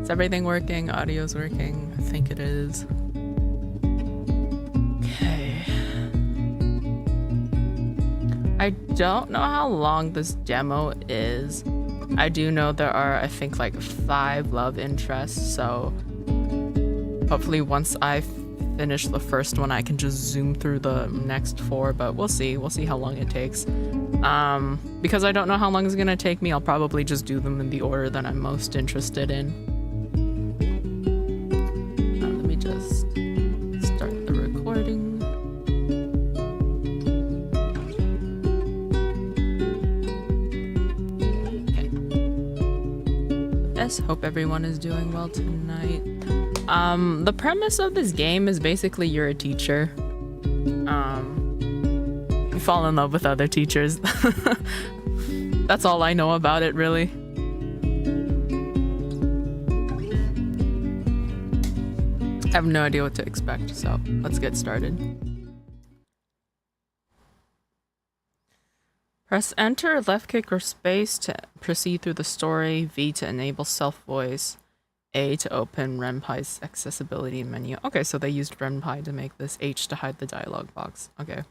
Is everything working? Audio's working? I think it is. Okay. I don't know how long this demo is. I do know there are, I think, like 5 love interests, so hopefully once I finish the first one I can just zoom through the next 4, but we'll see how long it takes. Because I don't know how long it's gonna take me, I'll probably just do them in the order that I'm most interested in. Let me just start the recording. Okay. Yes, hope everyone is doing well tonight. The premise of this game is basically you're a teacher. You fall in love with other teachers. That's all I know about it, really. I have no idea what to expect, so let's get started. Press enter, left click or space to proceed through the story, V to enable self-voice, A to open Renpai's accessibility menu. Okay, so they used Renpai to make this, H to hide the dialogue box. Okay.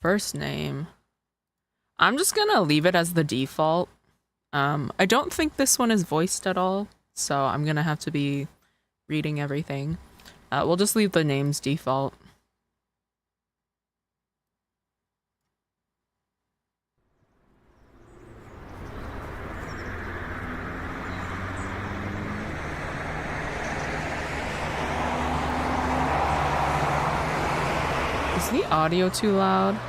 First name. I'm just gonna leave it as the default. I don't think this one is voiced at all, so I'm gonna have to be reading everything. We'll just leave the names default. Is the audio too loud?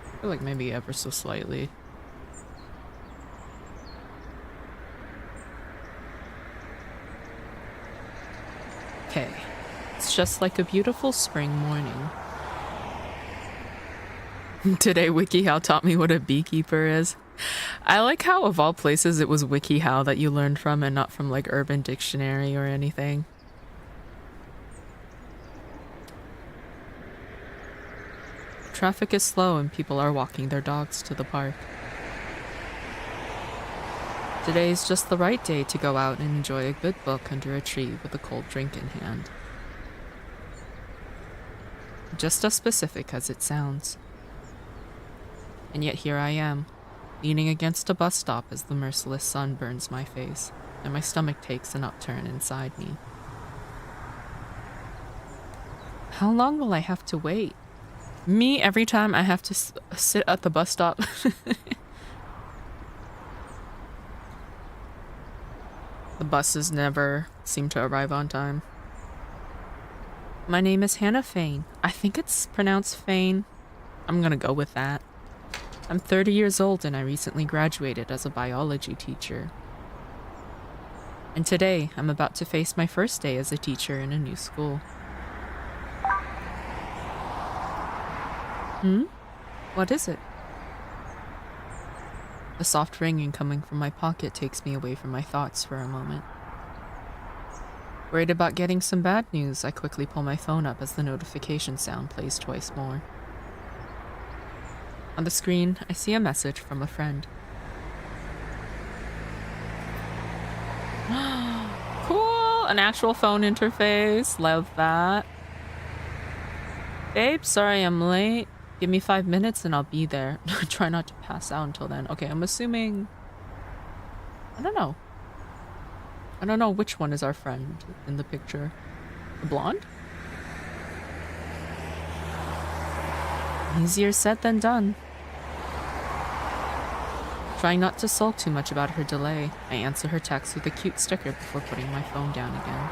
I feel like maybe ever so slightly. Okay. It's just like a beautiful spring morning. Today WikiHow taught me what a beekeeper is. I like how of all places it was WikiHow that you learned from and not from like Urban Dictionary or anything. Traffic is slow and people are walking their dogs to the park. Today is just the right day to go out and enjoy a good book under a tree with a cold drink in hand. Just as specific as it sounds. And yet here I am, leaning against a bus stop as the merciless sun burns my face, and my stomach takes an upturn inside me. How long will I have to wait? Me, every time I have to sit at the bus stop. The buses never seem to arrive on time. My name is Hannah Fain. I think it's pronounced Fain. I'm gonna go with that. I'm 30 years old and I recently graduated as a biology teacher. And today, I'm about to face my first day as a teacher in a new school. What is it? The soft ringing coming from my pocket takes me away from my thoughts for a moment. Worried about getting some bad news, I quickly pull my phone up as the notification sound plays twice more. On the screen, I see a message from a friend. Cool! An actual phone interface. Love that. Babe, sorry I'm late. Give me 5 minutes and I'll be there. Try not to pass out until then. Okay, I'm assuming... I don't know. I don't know which one is our friend in the picture. The blonde? Easier said than done. Trying not to sulk too much about her delay, I answer her text with a cute sticker before putting my phone down again.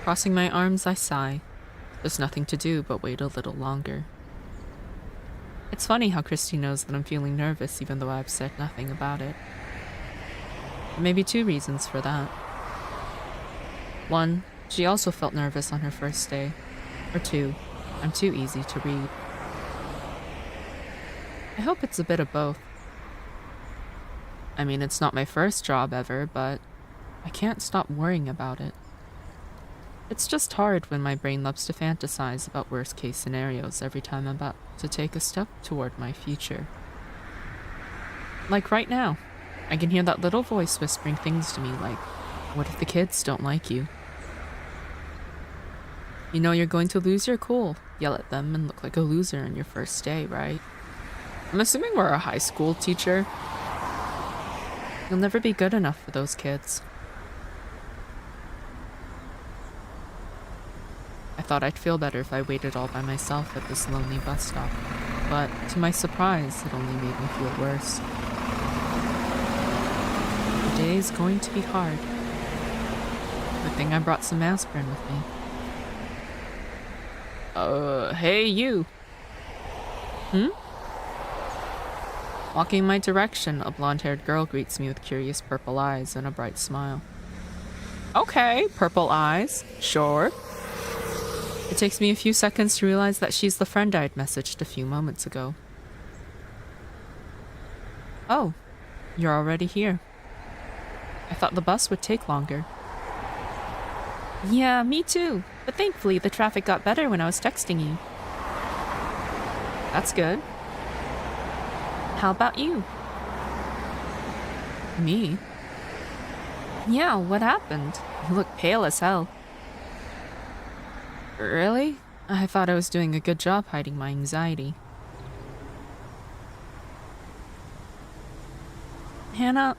Crossing my arms, I sigh. There's nothing to do but wait a little longer. It's funny how Christy knows that I'm feeling nervous even though I've said nothing about it. There may be 2 reasons for that. 1, she also felt nervous on her first day. Or 2, I'm too easy to read. I hope it's a bit of both. I mean, it's not my first job ever, but I can't stop worrying about it. It's just hard when my brain loves to fantasize about worst case scenarios every time I'm about to take a step toward my future. Like right now, I can hear that little voice whispering things to me like, what if the kids don't like you? You know you're going to lose your cool, yell at them, and look like a loser on your first day, right? I'm assuming we're a high school teacher. You'll never be good enough for those kids. I thought I'd feel better if I waited all by myself at this lonely bus stop, but to my surprise, it only made me feel worse. The day is going to be hard. Good thing I brought some aspirin with me. Hey you. Walking my direction, a blonde-haired girl greets me with curious purple eyes and a bright smile. Okay, purple eyes, sure. It takes me a few seconds to realize that she's the friend I'd messaged a few moments ago. Oh, you're already here. I thought the bus would take longer. Yeah, me too. But thankfully, the traffic got better when I was texting you. That's good. How about you? Me? Yeah, what happened? You look pale as hell. Really? I thought I was doing a good job hiding my anxiety. Hannah,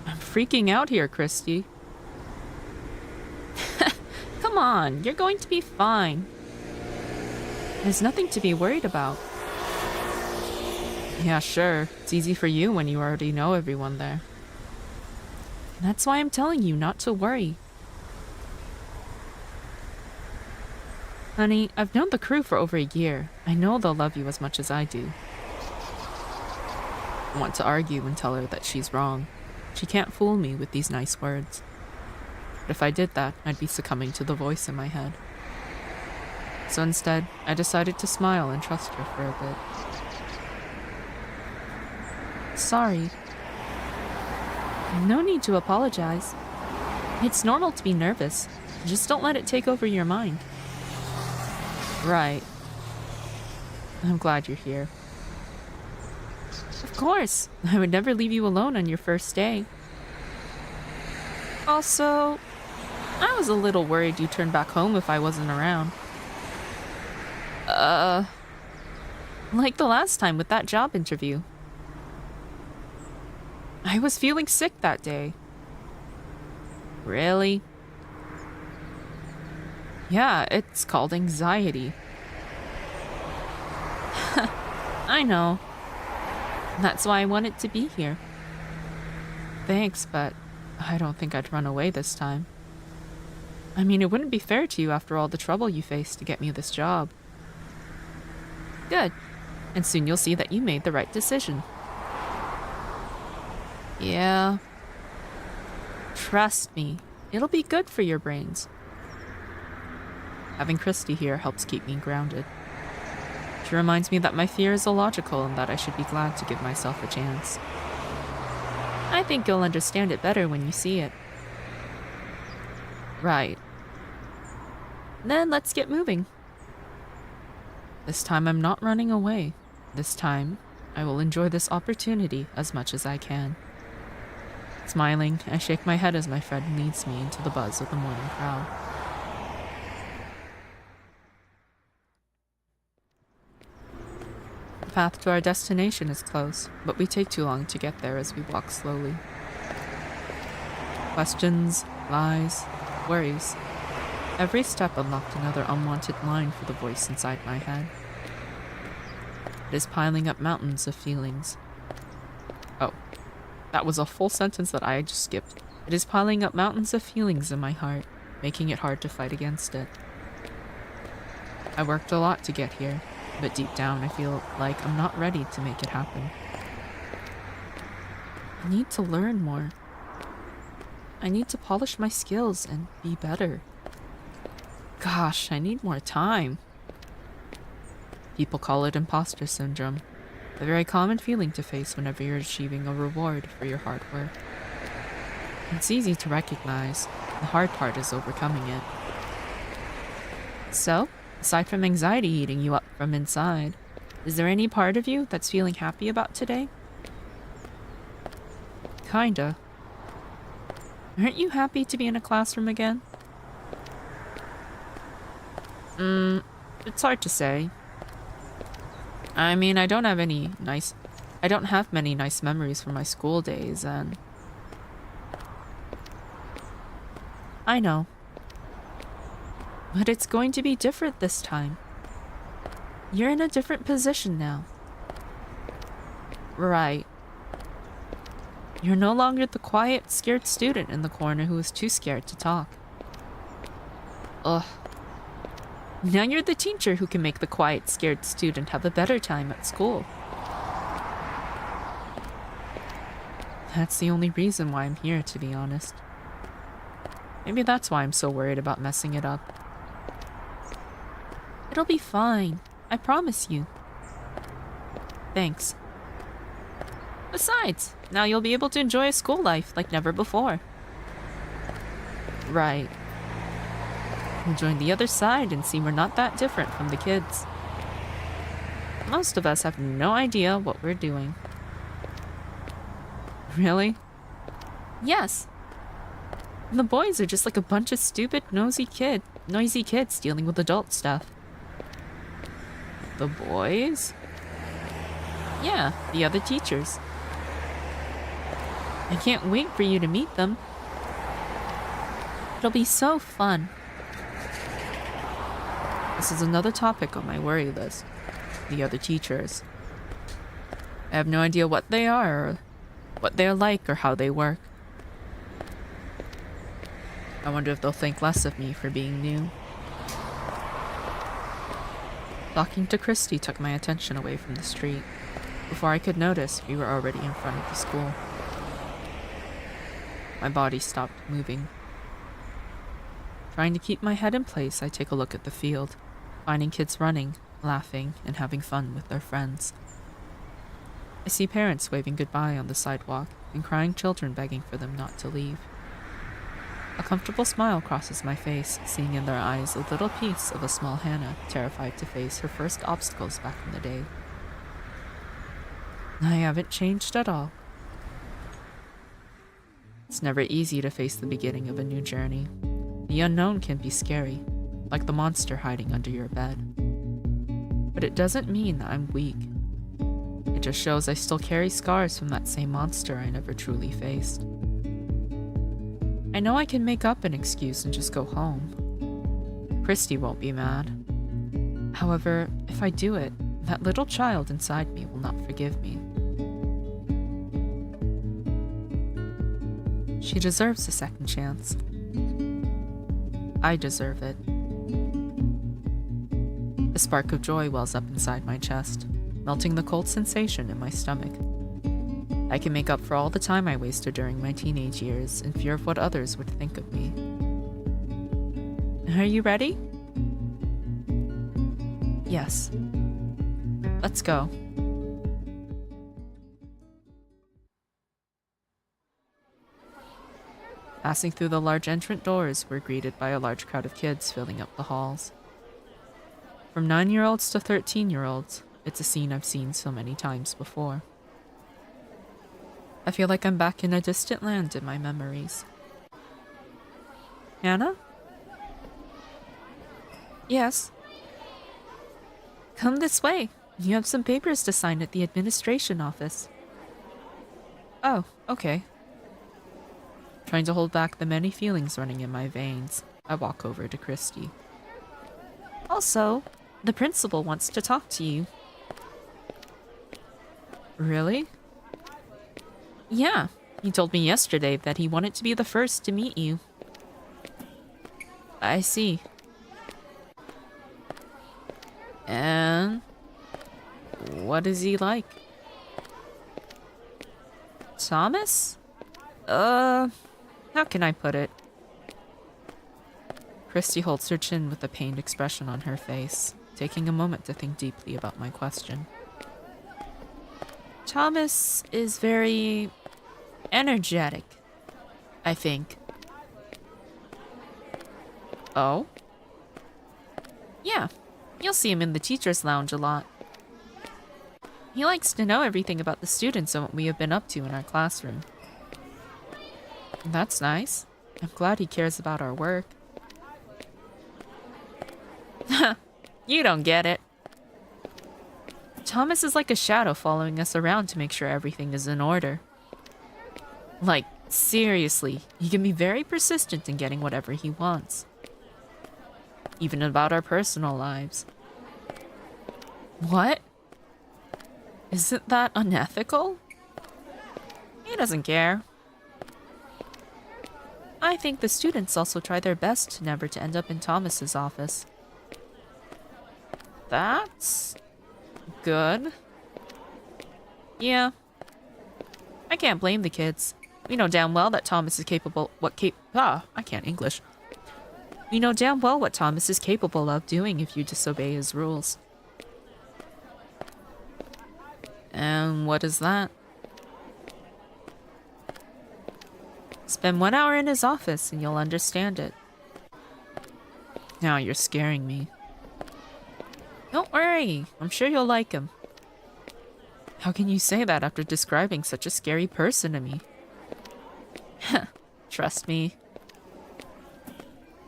I'm freaking out here, Christy. Come on, you're going to be fine. There's nothing to be worried about. Yeah, sure. It's easy for you when you already know everyone there. That's why I'm telling you not to worry. Honey, I've known the crew for over a year. I know they'll love you as much as I do. I want to argue and tell her that she's wrong. She can't fool me with these nice words. But if I did that, I'd be succumbing to the voice in my head. So instead, I decided to smile and trust her for a bit. Sorry. No need to apologize. It's normal to be nervous. Just don't let it take over your mind. Right. I'm glad you're here. Of course. I would never leave you alone on your first day. Also, I was a little worried you'd turn back home if I wasn't around. Like the last time with that job interview. I was feeling sick that day. Really? Yeah, it's called anxiety. I know. That's why I wanted to be here. Thanks, but I don't think I'd run away this time. I mean, it wouldn't be fair to you after all the trouble you faced to get me this job. Good. And soon you'll see that you made the right decision. Yeah. Trust me, it'll be good for your brains. Having Christy here helps keep me grounded. She reminds me that my fear is illogical and that I should be glad to give myself a chance. I think you'll understand it better when you see it. Right. Then let's get moving. This time I'm not running away. This time, I will enjoy this opportunity as much as I can. Smiling, I shake my head as my friend leads me into the buzz of the morning crowd. The path to our destination is close, but we take too long to get there as we walk slowly. Questions, lies, worries. Every step unlocked another unwanted line for the voice inside my head. It is piling up mountains of feelings. Oh, that was a full sentence that I just skipped. It is piling up mountains of feelings in my heart, making it hard to fight against it. I worked a lot to get here, but deep down I feel like I'm not ready to make it happen. I need to learn more. I need to polish my skills and be better. Gosh, I need more time. People call it imposter syndrome, a very common feeling to face whenever you're achieving a reward for your hard work. It's easy to recognize. The hard part is overcoming it. So, aside from anxiety eating you up from inside, is there any part of you that's feeling happy about today? Kinda. Aren't you happy to be in a classroom again? It's hard to say. I mean, I don't have many nice memories from my school days, and I know. But it's going to be different this time. You're in a different position now. Right. You're no longer the quiet, scared student in the corner who is too scared to talk. Ugh. Now you're the teacher who can make the quiet, scared student have a better time at school. That's the only reason why I'm here, to be honest. Maybe that's why I'm so worried about messing it up. It'll be fine. I promise you. Thanks. Besides, now you'll be able to enjoy a school life like never before. Right. We'll join the other side and see we're not that different from the kids. Most of us have no idea what we're doing. Really? Yes. The boys are just like a bunch of stupid, noisy kids dealing with adult stuff. The boys? Yeah, the other teachers. I can't wait for you to meet them. It'll be so fun. This is another topic on my worry list. The other teachers. I have no idea what they are, or what they're like, or how they work. I wonder if they'll think less of me for being new. Talking to Christy took my attention away from the street. Before I could notice, we were already in front of the school. My body stopped moving. Trying to keep my head in place, I take a look at the field, finding kids running, laughing, and having fun with their friends. I see parents waving goodbye on the sidewalk and crying children begging for them not to leave. A comfortable smile crosses my face, seeing in their eyes a little piece of a small Hannah terrified to face her first obstacles back in the day. I haven't changed at all. It's never easy to face the beginning of a new journey. The unknown can be scary, like the monster hiding under your bed. But it doesn't mean I'm weak. It just shows I still carry scars from that same monster I never truly faced. I know I can make up an excuse and just go home. Christy won't be mad. However, if I do it, that little child inside me will not forgive me. She deserves a second chance. I deserve it. A spark of joy wells up inside my chest, melting the cold sensation in my stomach. I can make up for all the time I wasted during my teenage years in fear of what others would think of me. Are you ready? Yes. Let's go. Passing through the large entrance doors, we're greeted by a large crowd of kids filling up the halls. From 9-year-olds to 13-year-olds, it's a scene I've seen so many times before. I feel like I'm back in a distant land in my memories. Hannah? Yes. Come this way. You have some papers to sign at the administration office. Oh, okay. Trying to hold back the many feelings running in my veins, I walk over to Christy. Also, the principal wants to talk to you. Really? Yeah, he told me yesterday that he wanted to be the first to meet you. I see. And what is he like? Thomas? How can I put it? Christy holds her chin with a pained expression on her face, taking a moment to think deeply about my question. Thomas is very energetic, I think. Oh? Yeah, you'll see him in the teacher's lounge a lot. He likes to know everything about the students and what we have been up to in our classroom. That's nice. I'm glad he cares about our work. You don't get it. Thomas is like a shadow following us around to make sure everything is in order. Like, seriously, he can be very persistent in getting whatever he wants. Even about our personal lives. What? Isn't that unethical? He doesn't care. I think the students also try their best never to end up in Thomas's office. That's good. Yeah. I can't blame the kids. We know damn well that Thomas is capable I can't English. We know damn well what Thomas is capable of doing if you disobey his rules. And what is that? Spend 1 hour in his office and you'll understand it. Now you're scaring me. Don't worry, I'm sure you'll like him. How can you say that after describing such a scary person to me? Trust me.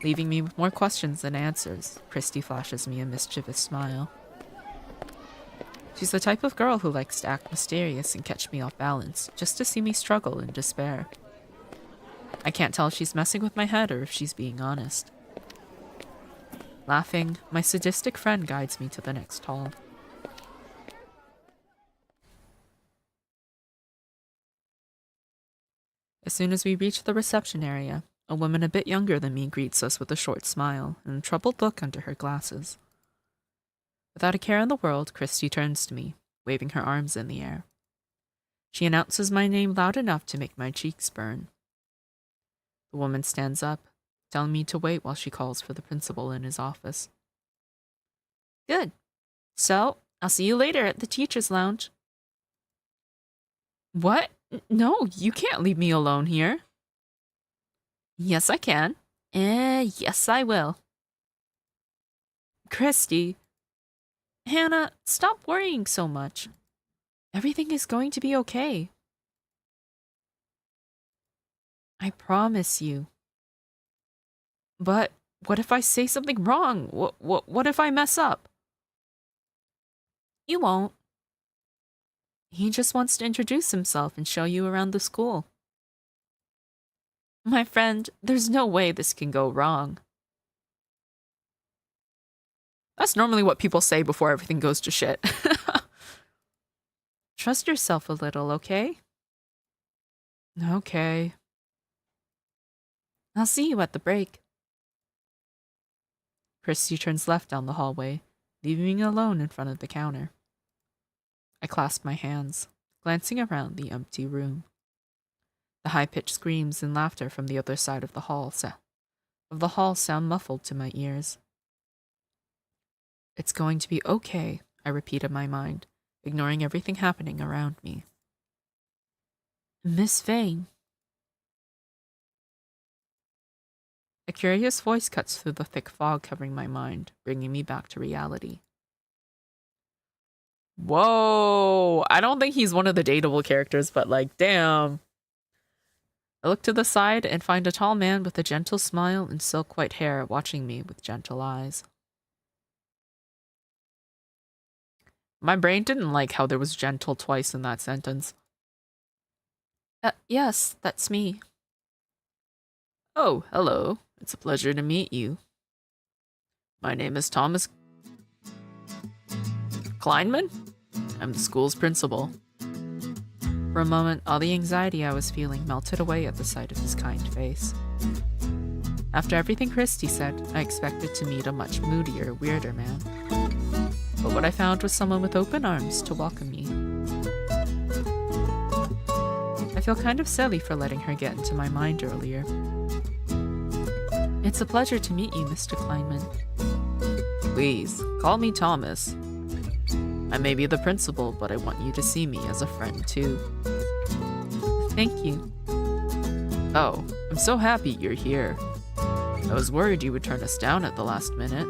Leaving me with more questions than answers, Christy flashes me a mischievous smile. She's the type of girl who likes to act mysterious and catch me off balance, just to see me struggle in despair. I can't tell if she's messing with my head or if she's being honest. Laughing, my sadistic friend guides me to the next hall. As soon as we reach the reception area, a woman a bit younger than me greets us with a short smile and a troubled look under her glasses. Without a care in the world, Christy turns to me, waving her arms in the air. She announces my name loud enough to make my cheeks burn. The woman stands up, telling me to wait while she calls for the principal in his office. Good. So, I'll see you later at the teacher's lounge. What? No, you can't leave me alone here. Yes, I can. Yes, I will. Christy. Hannah, stop worrying so much. Everything is going to be okay. I promise you. But what if I say something wrong? What if I mess up? You won't. He just wants to introduce himself and show you around the school. My friend, there's no way this can go wrong. That's normally what people say before everything goes to shit. Trust yourself a little, okay? Okay. I'll see you at the break. Christy turns left down the hallway, leaving me alone in front of the counter. I clasp my hands, glancing around the empty room. The high-pitched screams and laughter from the other side of the hall sound muffled to my ears. It's going to be okay, I repeat in my mind, ignoring everything happening around me. Miss Vane. A curious voice cuts through the thick fog covering my mind, bringing me back to reality. Whoa! I don't think he's one of the dateable characters, but like, damn. I look to the side and find a tall man with a gentle smile and silk white hair watching me with gentle eyes. My brain didn't like how there was gentle twice in that sentence. Yes, that's me. Oh, hello. It's a pleasure to meet you. My name is Thomas Kleinman. I'm the school's principal. For a moment, all the anxiety I was feeling melted away at the sight of his kind face. After everything Christy said, I expected to meet a much moodier, weirder man. But what I found was someone with open arms to welcome me. I feel kind of silly for letting her get into my mind earlier. It's a pleasure to meet you, Mr. Kleinman. Please, call me Thomas. I may be the principal, but I want you to see me as a friend too. Thank you. Oh, I'm so happy you're here. I was worried you would turn us down at the last minute.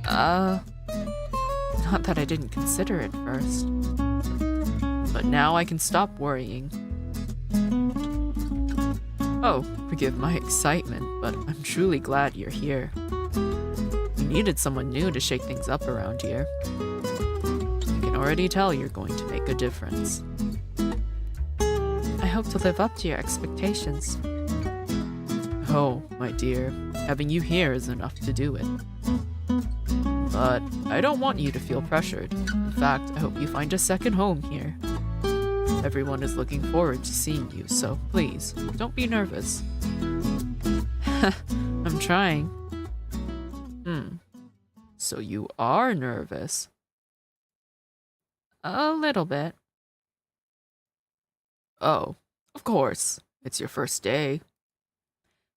Not that I didn't consider it first. But now I can stop worrying. Oh, forgive my excitement, but I'm truly glad you're here. We needed someone new to shake things up around here. I can already tell you're going to make a difference. I hope to live up to your expectations. Oh, my dear, having you here is enough to do it. But I don't want you to feel pressured. In fact, I hope you find a second home here. Everyone is looking forward to seeing you, so please, don't be nervous. I'm trying. So you are nervous? A little bit. Oh, of course. It's your first day.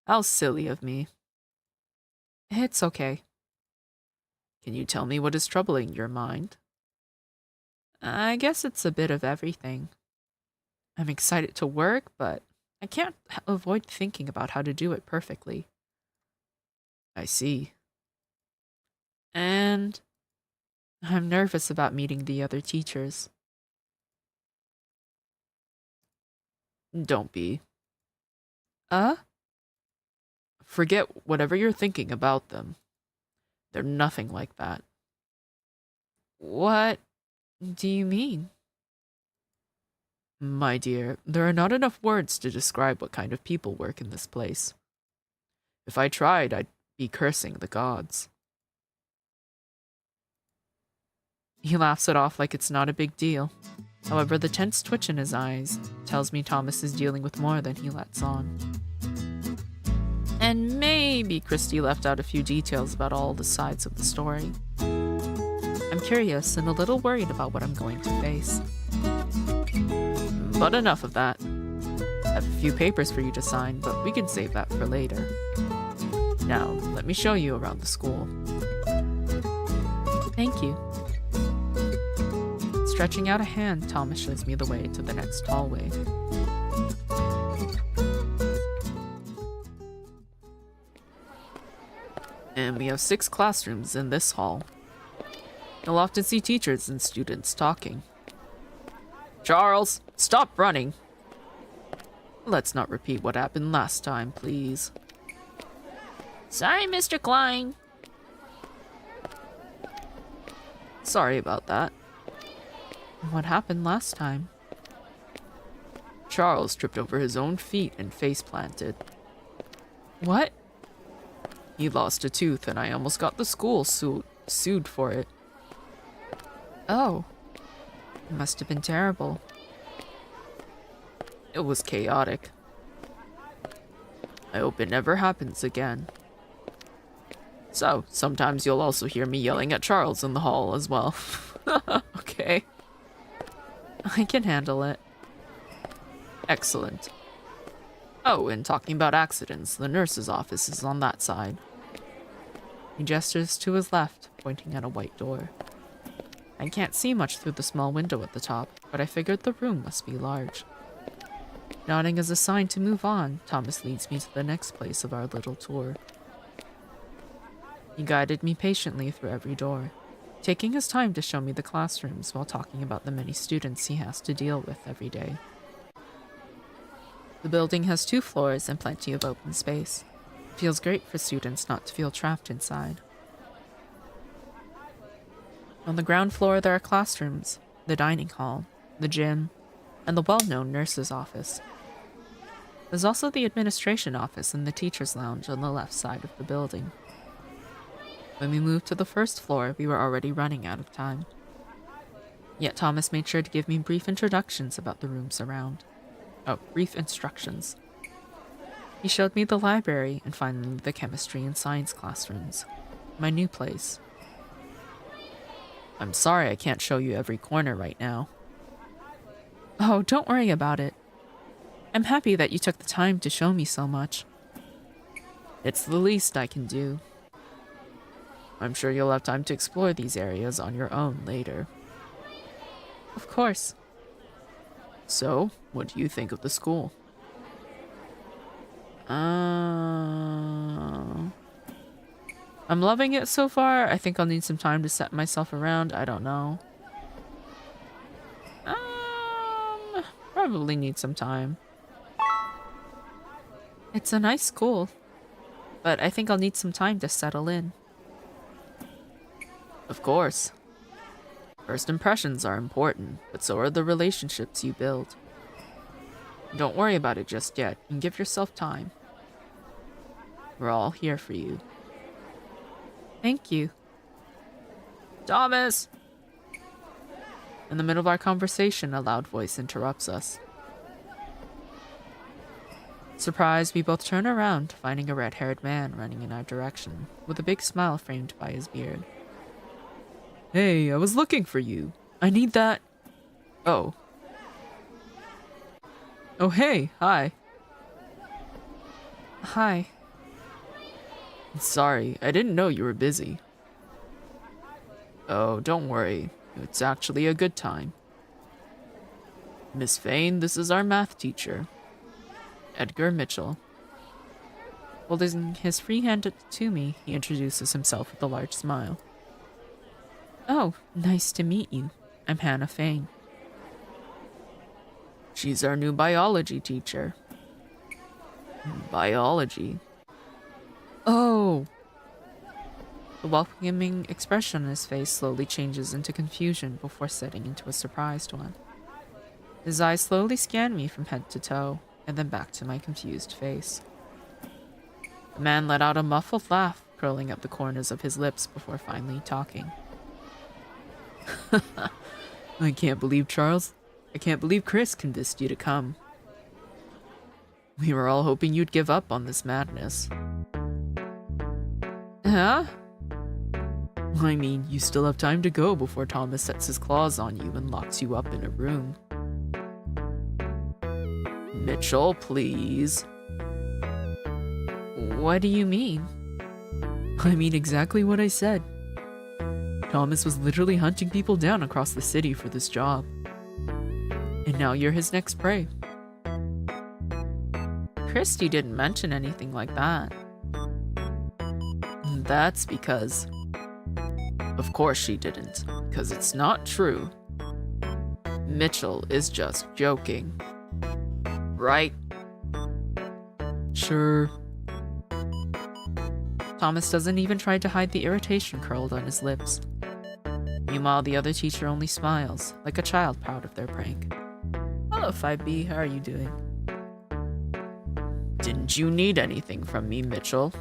How silly of me. It's okay. Can you tell me what is troubling your mind? I guess it's a bit of everything. I'm excited to work, but I can't avoid thinking about how to do it perfectly. I see. And I'm nervous about meeting the other teachers. Don't be. Uh? Forget whatever you're thinking about them. They're nothing like that. What do you mean? My dear, there are not enough words to describe what kind of people work in this place. If I tried, I'd be cursing the gods. He laughs it off like it's not a big deal. However, the tense twitch in his eyes tells me Thomas is dealing with more than he lets on. And maybe Christy left out a few details about all the sides of the story. I'm curious and a little worried about what I'm going to face. But enough of that. I have a few papers for you to sign, but we can save that for later. Now, let me show you around the school. Thank you. Stretching out a hand, Thomas shows me the way to the next hallway. And we have 6 classrooms in this hall. You'll often see teachers and students talking. Charles, stop running! Let's not repeat what happened last time, please. Sorry, Mr. Klein. Sorry about that. What happened last time? Charles tripped over his own feet and face planted. What? He lost a tooth and I almost got the school sued for it. Oh. It must have been terrible. It was chaotic. I hope it never happens again. So, sometimes you'll also hear me yelling at Charles in the hall as well. Okay. I can handle it. Excellent. Oh, and talking about accidents, the nurse's office is on that side. He gestures to his left, pointing at a white door. I can't see much through the small window at the top, but I figured the room must be large. Nodding as a sign to move on, Thomas leads me to the next place of our little tour. He guided me patiently through every door, taking his time to show me the classrooms while talking about the many students he has to deal with every day. The building has 2 floors and plenty of open space. It feels great for students not to feel trapped inside. On the ground floor there are classrooms, the dining hall, the gym, and the well-known nurse's office. There's also the administration office and the teacher's lounge on the left side of the building. When we moved to the first floor, we were already running out of time. Yet Thomas made sure to give me brief introductions about the rooms around. Oh, brief instructions. He showed me the library and finally the chemistry and science classrooms. My new place. I'm sorry I can't show you every corner right now. Oh, don't worry about it. I'm happy that you took the time to show me so much. It's the least I can do. I'm sure you'll have time to explore these areas on your own later. Of course. So, what do you think of the school? I'm loving it so far. I think I'll need some time to set myself around. I don't know. Probably need some time. It's a nice school, but I think I'll need some time to settle in. Of course. First impressions are important, but so are the relationships you build. Don't worry about it just yet, and give yourself time. We're all here for you. Thank you. Thomas! In the middle of our conversation, a loud voice interrupts us. Surprised, we both turn around, finding a red-haired man running in our direction, with a big smile framed by his beard. Hey, I was looking for you. I need that... Oh. Oh, hey, hi. Hi. Sorry, I didn't know you were busy. Oh, don't worry. It's actually a good time. Miss Fane, this is our math teacher. Edgar Mitchell. Holding his free hand to me, he introduces himself with a large smile. Oh, nice to meet you. I'm Hannah Fane. She's our new biology teacher. Biology? Oh! The welcoming expression on his face slowly changes into confusion before setting into a surprised one. His eyes slowly scan me from head to toe, and then back to my confused face. The man let out a muffled laugh, curling up the corners of his lips before finally talking. I can't believe Chris convinced you to come. We were all hoping you'd give up on this madness. Huh? I mean, you still have time to go before Thomas sets his claws on you and locks you up in a room. Mitchell, please. What do you mean? I mean exactly what I said. Thomas was literally hunting people down across the city for this job. And now you're his next prey. Christy didn't mention anything like that. That's because... Of course she didn't, because it's not true. Mitchell is just joking. Right? Sure. Thomas doesn't even try to hide the irritation curled on his lips. Meanwhile, the other teacher only smiles, like a child proud of their prank. Hello, 5B, how are you doing? Didn't you need anything from me, Mitchell?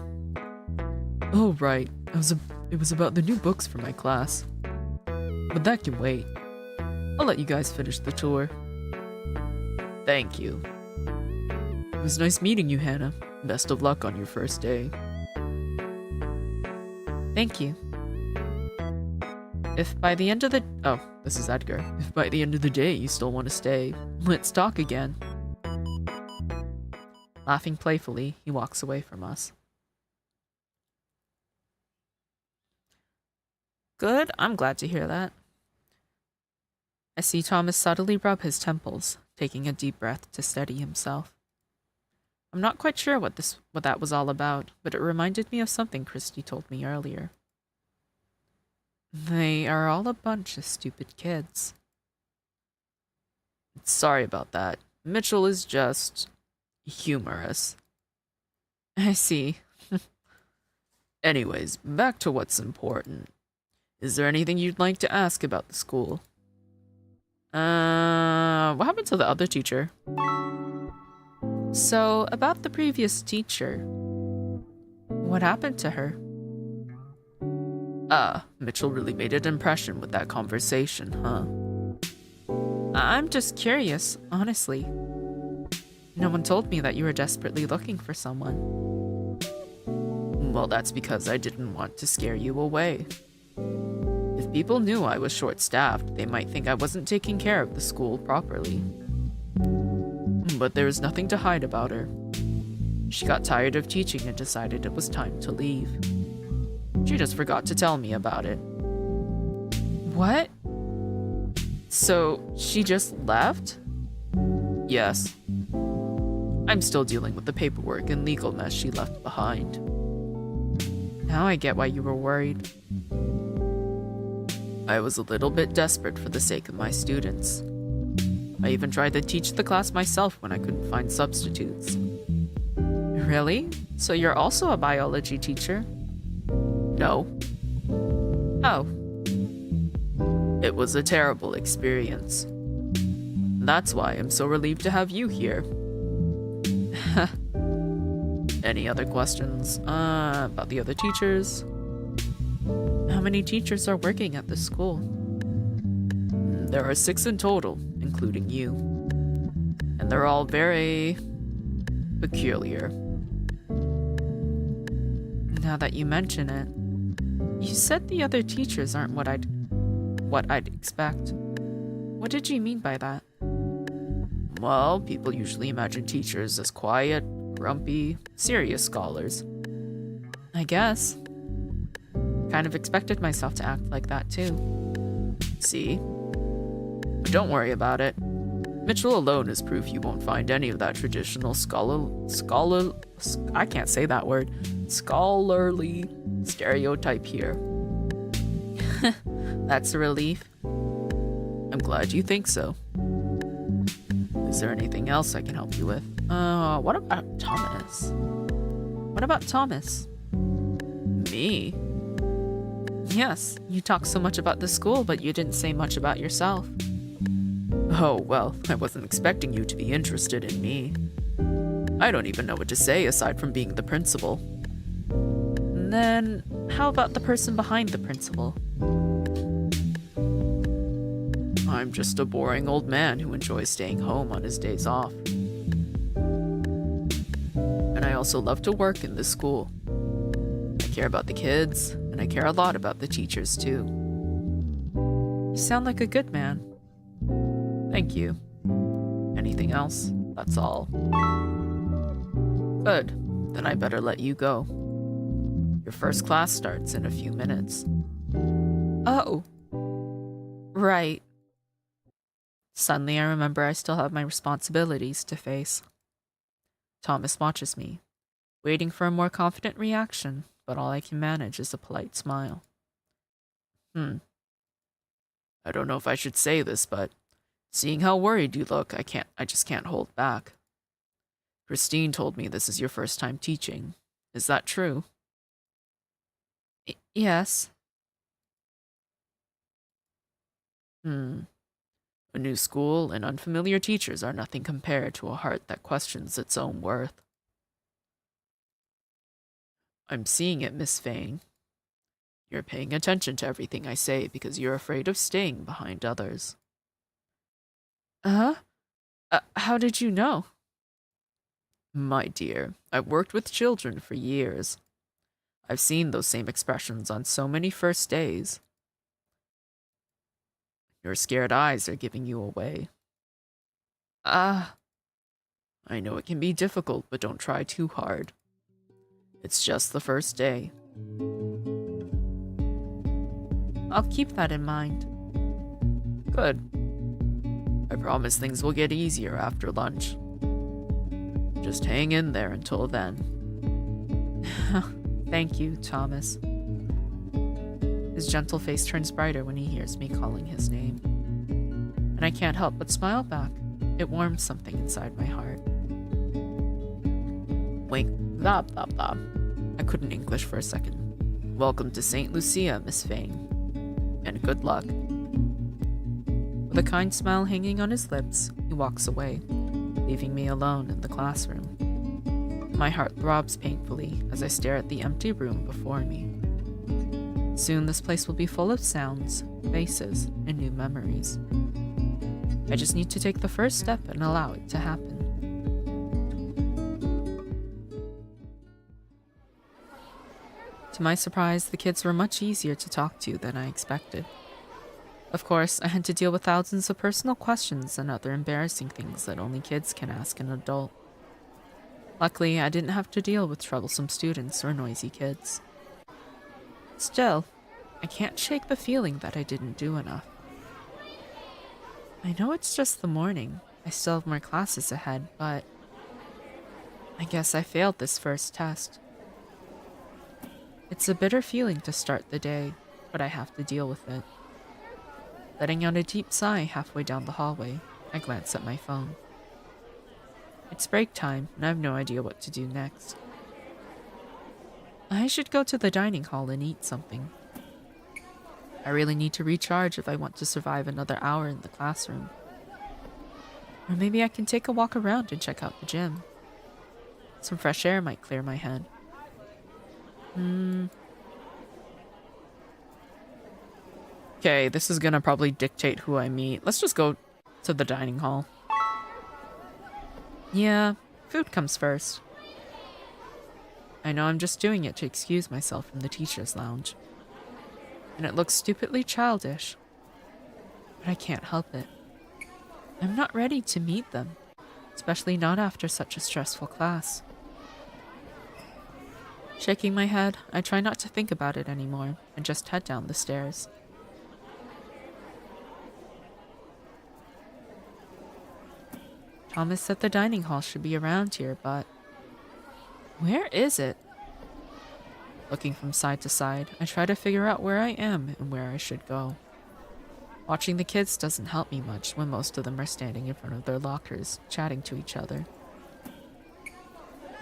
Oh, right. It was about the new books for my class. But that can wait. I'll let you guys finish the tour. Thank you. It was nice meeting you, Hannah. Best of luck on your first day. Thank you. If by the end of the... Oh, this is Edgar. If by the end of the day you still want to stay, let's talk again. Laughing playfully, he walks away from us. Good, I'm glad to hear that. I see Thomas subtly rub his temples, taking a deep breath to steady himself. I'm not quite sure what that was all about, but it reminded me of something Christy told me earlier. They are all a bunch of stupid kids. Sorry about that. Mitchell is just... humorous. I see. Anyways, back to what's important. Is there anything you'd like to ask about the school? What happened to the other teacher? So, about the previous teacher. What happened to her? Mitchell really made an impression with that conversation, huh? I'm just curious, honestly. No one told me that you were desperately looking for someone. Well, that's because I didn't want to scare you away. If people knew I was short-staffed, they might think I wasn't taking care of the school properly. But there was nothing to hide about her. She got tired of teaching and decided it was time to leave. She just forgot to tell me about it. What? So, she just left? Yes. I'm still dealing with the paperwork and legal mess she left behind. Now I get why you were worried. I was a little bit desperate for the sake of my students. I even tried to teach the class myself when I couldn't find substitutes. Really? So you're also a biology teacher? No, Oh, it was a terrible experience. That's why I'm so relieved to have you here. Any other questions about the other teachers? how many teachers are working at the school? There are 6 in total, including you. And they're all very peculiar. Now that you mention it, you said the other teachers aren't what I'd expect. What did you mean by that? Well, people usually imagine teachers as quiet, grumpy, serious scholars. I guess. Kind of expected myself to act like that too. See? But don't worry about it. Mitchell alone is proof you won't find any of that traditional I can't say that word. Scholarly stereotype here. That's a relief. I'm glad you think so. Is there anything else I can help you with? What about Thomas? What about Thomas? Me? Yes, you talk so much about the school, but you didn't say much about yourself. Oh, well, I wasn't expecting you to be interested in me. I don't even know what to say aside from being the principal. And then, how about the person behind the principal? I'm just a boring old man who enjoys staying home on his days off. And I also love to work in this school. I care about the kids, and I care a lot about the teachers too. You sound like a good man. Thank you. Anything else? That's all. Good. Then I better let you go. Your first class starts in a few minutes. Oh. Right. Suddenly I remember I still have my responsibilities to face. Thomas watches me, waiting for a more confident reaction, but all I can manage is a polite smile. I don't know if I should say this, but seeing how worried you look, I just can't hold back. Christine told me this is your first time teaching. Is that true? Yes. A new school and unfamiliar teachers are nothing compared to a heart that questions its own worth. I'm seeing it, Miss Fane. You're paying attention to everything I say because you're afraid of staying behind others. Huh? How did you know? My dear, I've worked with children for years. I've seen those same expressions on so many first days. Your scared eyes are giving you away. I know it can be difficult, but don't try too hard. It's just the first day. I'll keep that in mind. Good. I promise things will get easier after lunch. Just hang in there until then. Thank you, Thomas. His gentle face turns brighter when he hears me calling his name. And I can't help but smile back. It warms something inside my heart. Wink, blah, blah, blah. I couldn't English for a second. Welcome to St. Lucia, Miss Fane. And good luck. With a kind smile hanging on his lips, he walks away, leaving me alone in the classroom. My heart throbs painfully as I stare at the empty room before me. Soon this place will be full of sounds, faces, and new memories. I just need to take the first step and allow it to happen. To my surprise, the kids were much easier to talk to than I expected. Of course, I had to deal with thousands of personal questions and other embarrassing things that only kids can ask an adult. Luckily, I didn't have to deal with troublesome students or noisy kids. Still, I can't shake the feeling that I didn't do enough. I know it's just the morning. I still have more classes ahead, but I guess I failed this first test. It's It's a bitter feeling to start the day, but I have to deal with it. Letting out a deep sigh halfway down the hallway, I glance at my phone. It's break time, and I have no idea what to do next. I should go to the dining hall and eat something. I really need to recharge if I want to survive another hour in the classroom. Or maybe I can take a walk around and check out the gym. Some fresh air might clear my head. Okay, this is gonna probably dictate who I meet. Let's just go to the dining hall. Yeah, food comes first. I know I'm just doing it to excuse myself from the teacher's lounge. And it looks stupidly childish. But I can't help it. I'm not ready to meet them, especially not after such a stressful class. Shaking my head, I try not to think about it anymore and just head down the stairs. Thomas said the dining hall should be around here, but where is it? Looking from side to side, I try to figure out where I am and where I should go. Watching the kids doesn't help me much when most of them are standing in front of their lockers, chatting to each other.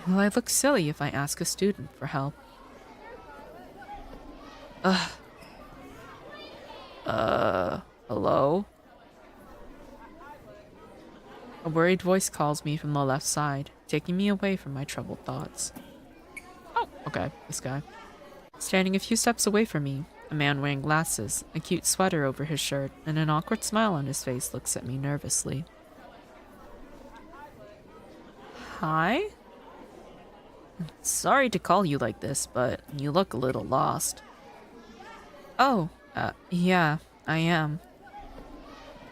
Will I look silly if I ask a student for help? Hello? A worried voice calls me from the left side, taking me away from my troubled thoughts. Oh, okay, this guy. Standing a few steps away from me, a man wearing glasses, a cute sweater over his shirt, and an awkward smile on his face looks at me nervously. Hi? Sorry to call you like this, but you look a little lost. Oh, yeah, I am.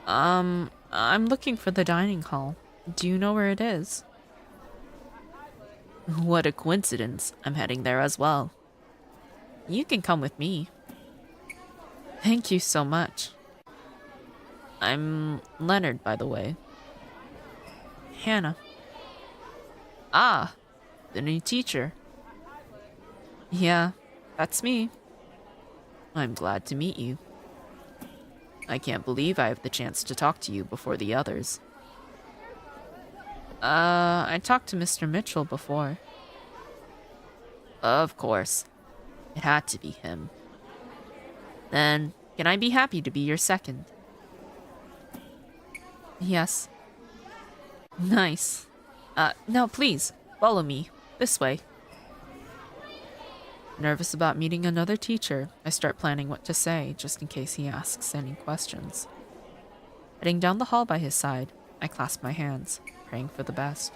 I'm looking for the dining hall. Do you know where it is? What a coincidence. I'm heading there as well. You can come with me. Thank you so much. I'm Leonard, by the way. Hannah. Ah, the new teacher. Yeah, that's me. I'm glad to meet you. I can't believe I have the chance to talk to you before the others. I talked to Mr. Mitchell before. Of course. It had to be him. Then, can I be happy to be your second? Yes. Nice. Now please, follow me. This way. Nervous about meeting another teacher, I start planning what to say just in case he asks any questions. Heading down the hall by his side, I clasp my hands, praying for the best.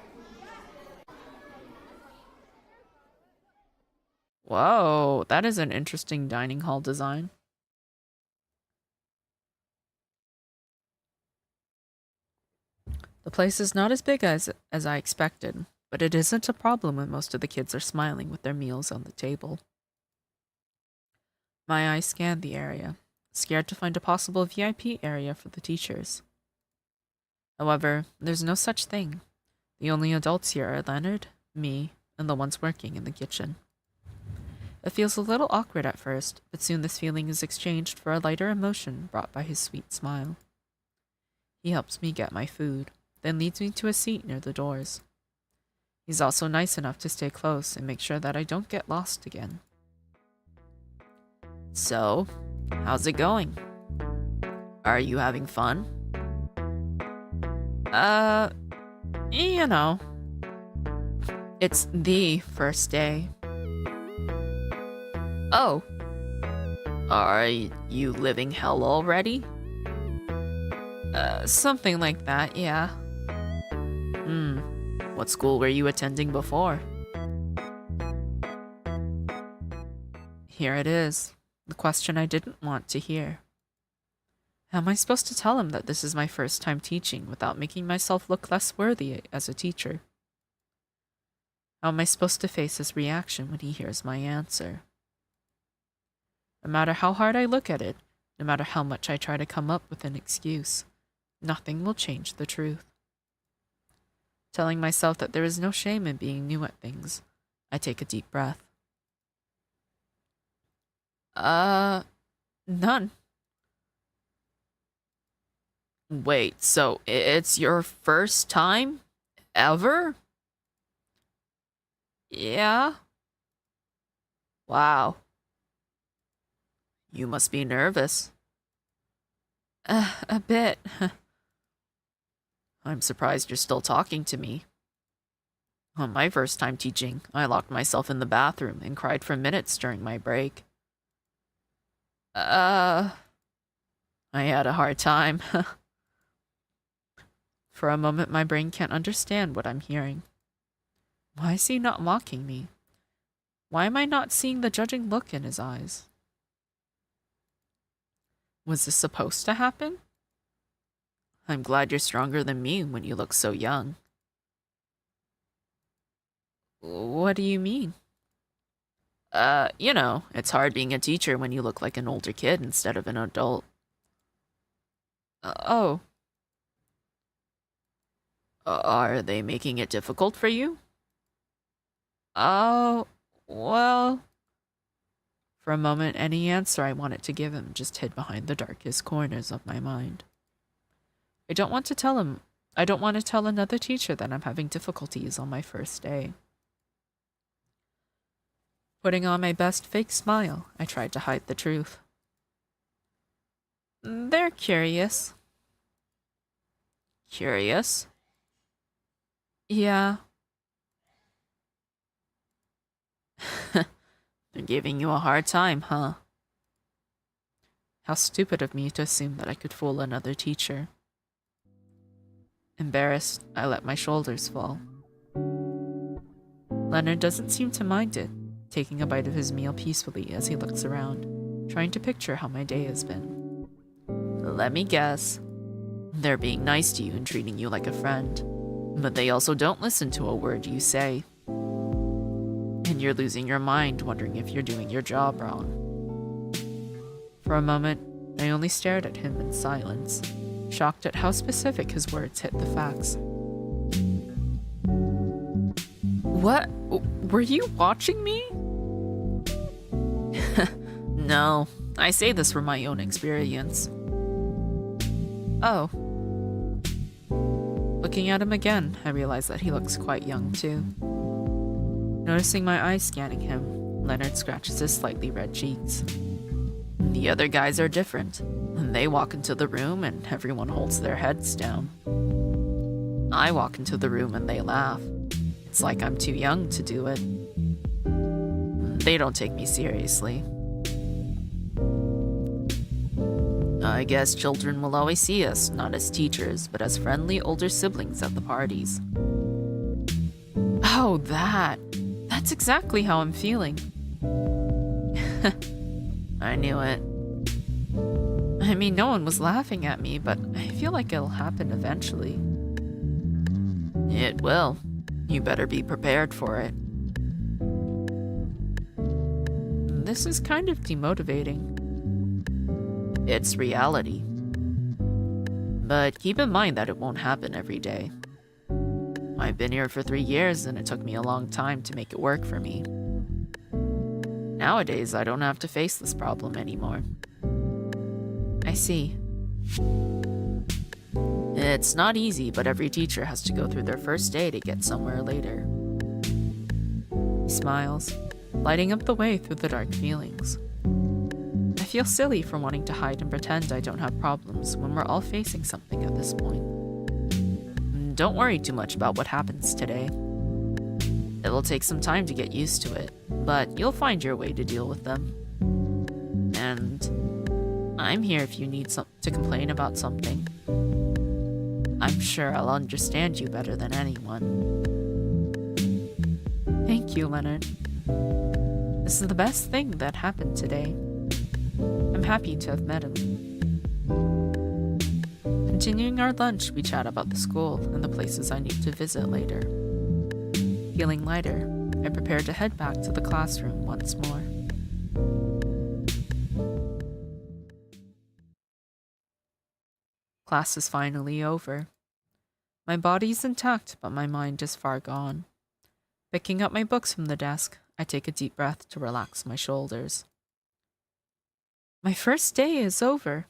Whoa, that is an interesting dining hall design. The place is not as big as I expected, but it isn't a problem when most of the kids are smiling with their meals on the table. My eyes scan the area, scared to find a possible VIP area for the teachers. However, there's no such thing. The only adults here are Leonard, me, and the ones working in the kitchen. It feels a little awkward at first, but soon this feeling is exchanged for a lighter emotion brought by his sweet smile. He helps me get my food, then leads me to a seat near the doors. He's also nice enough to stay close and make sure that I don't get lost again. So, how's it going? Are you having fun? You know. It's the first day. Oh. Are you living hell already? Something like that, yeah. What school were you attending before? Here it is. The question I didn't want to hear. How am I supposed to tell him that this is my first time teaching without making myself look less worthy as a teacher? How am I supposed to face his reaction when he hears my answer? No matter how hard I look at it, no matter how much I try to come up with an excuse, nothing will change the truth. Telling myself that there is no shame in being new at things, I take a deep breath. None. Wait, so it's your first time ever? Yeah. Wow. You must be nervous. A bit. I'm surprised you're still talking to me. On my first time teaching, I locked myself in the bathroom and cried for minutes during my break. Uh, I had a hard time. For a moment, my brain can't understand what I'm hearing. Why is he not mocking me? Why am I not seeing the judging look in his eyes? Was this supposed to happen? I'm glad you're stronger than me when you look so young. What do you mean? It's hard being a teacher when you look like an older kid instead of an adult. Oh, Are they making it difficult for you? oh, well. For a moment, any answer I wanted to give him just hid behind the darkest corners of my mind. I don't want to tell another teacher that I'm having difficulties on my first day. Putting on my best fake smile, I tried to hide the truth. They're curious. Curious? Yeah. They're giving you a hard time, huh? How stupid of me to assume that I could fool another teacher. Embarrassed, I let my shoulders fall. Leonard doesn't seem to mind it, taking a bite of his meal peacefully as he looks around, trying to picture how my day has been. Let me guess. They're being nice to you and treating you like a friend. But they also don't listen to a word you say. And you're losing your mind wondering if you're doing your job wrong. For a moment, I only stared at him in silence, shocked at how specific his words hit the facts. What? Were you watching me? No, I say this from my own experience. Oh. Looking at him again, I realize that he looks quite young too. Noticing my eyes scanning him, Leonard scratches his slightly red cheeks. The other guys are different. They walk into the room and everyone holds their heads down. I walk into the room and they laugh. It's like I'm too young to do it. They don't take me seriously. I guess children will always see us, not as teachers, but as friendly older siblings at the parties. Oh, that's exactly how I'm feeling. I knew it. I mean, no one was laughing at me, but I feel like it'll happen eventually. It will. You better be prepared for it. This is kind of demotivating. It's reality. But keep in mind that it won't happen every day. I've been here for 3 years and it took me a long time to make it work for me. Nowadays, I don't have to face this problem anymore. I see. It's not easy, but every teacher has to go through their first day to get somewhere later. He smiles, lighting up the way through the dark feelings. I feel silly for wanting to hide and pretend I don't have problems when we're all facing something at this point. Don't worry too much about what happens today. It will take some time to get used to it, but you'll find your way to deal with them. And I'm here if you need to complain about something. I'm sure I'll understand you better than anyone. Thank you, Leonard. This is the best thing that happened today. I'm happy to have met him. Continuing our lunch, we chat about the school and the places I need to visit later. Feeling lighter, I prepare to head back to the classroom once more. Class is finally over. My body's intact, but my mind is far gone. Picking up my books from the desk, I take a deep breath to relax my shoulders. My first day is over.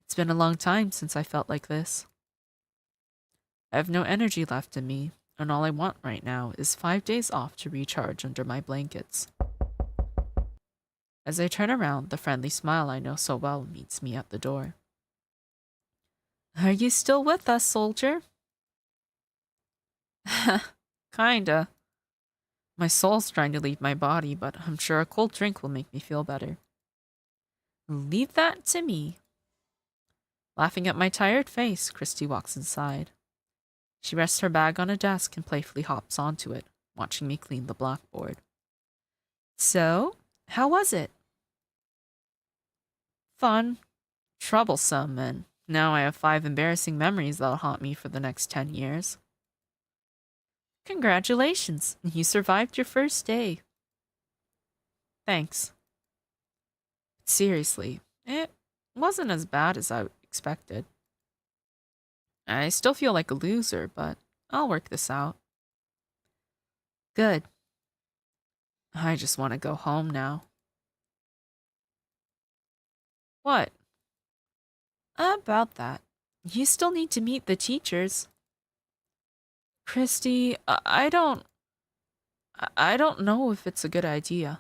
It's been a long time since I felt like this. I have no energy left in me, and all I want right now is 5 days off to recharge under my blankets. As I turn around, the friendly smile I know so well meets me at the door. Are you still with us, soldier? Kinda. My soul's trying to leave my body, but I'm sure a cold drink will make me feel better. Leave that to me. Laughing at my tired face, Christy walks inside. She rests her bag on a desk and playfully hops onto it, watching me clean the blackboard. So, how was it? Fun. Troublesome, and now I have 5 embarrassing memories that'll haunt me for the next 10 years. Congratulations, you survived your first day. Thanks. Seriously, it wasn't as bad as I expected. I still feel like a loser, but I'll work this out. Good. I just want to go home now. What? About that. You still need to meet the teachers. Christy, I don't know if it's a good idea.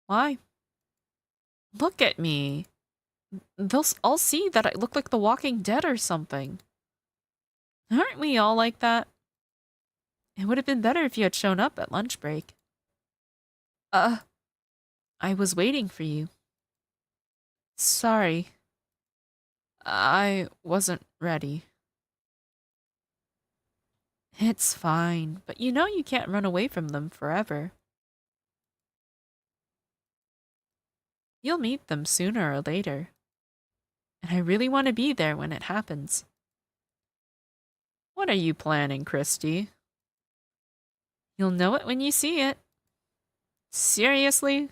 Why? Look at me. They'll all see that I look like the Walking Dead or something. Aren't we all like that? It would have been better if you had shown up at lunch break. I was waiting for you. Sorry. I wasn't ready. It's fine, but you know you can't run away from them forever. You'll meet them sooner or later. And I really want to be there when it happens. What are you planning, Christy? You'll know it when you see it. Seriously?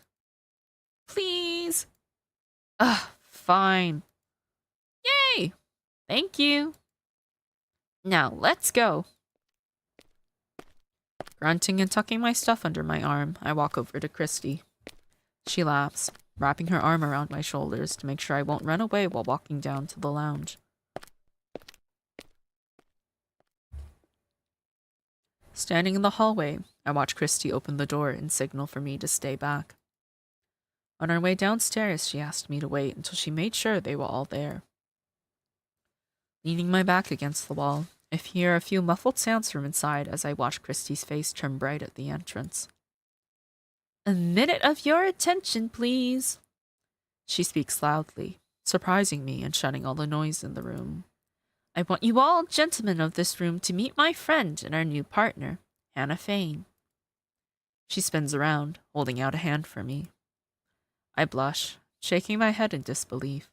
Please? Fine. Yay! Thank you. Now let's go. Grunting and tucking my stuff under my arm, I walk over to Christy. She laughs, wrapping her arm around my shoulders to make sure I won't run away while walking down to the lounge. Standing in the hallway, I watch Christy open the door and signal for me to stay back. On our way downstairs, she asked me to wait until she made sure they were all there. Leaning my back against the wall, I hear a few muffled sounds from inside as I watch Christy's face turn bright at the entrance. A minute of your attention, please. She speaks loudly, surprising me and shutting all the noise in the room. I want you all gentlemen of this room to meet my friend and our new partner, Hannah Fane. She spins around, holding out a hand for me. I blush, shaking my head in disbelief.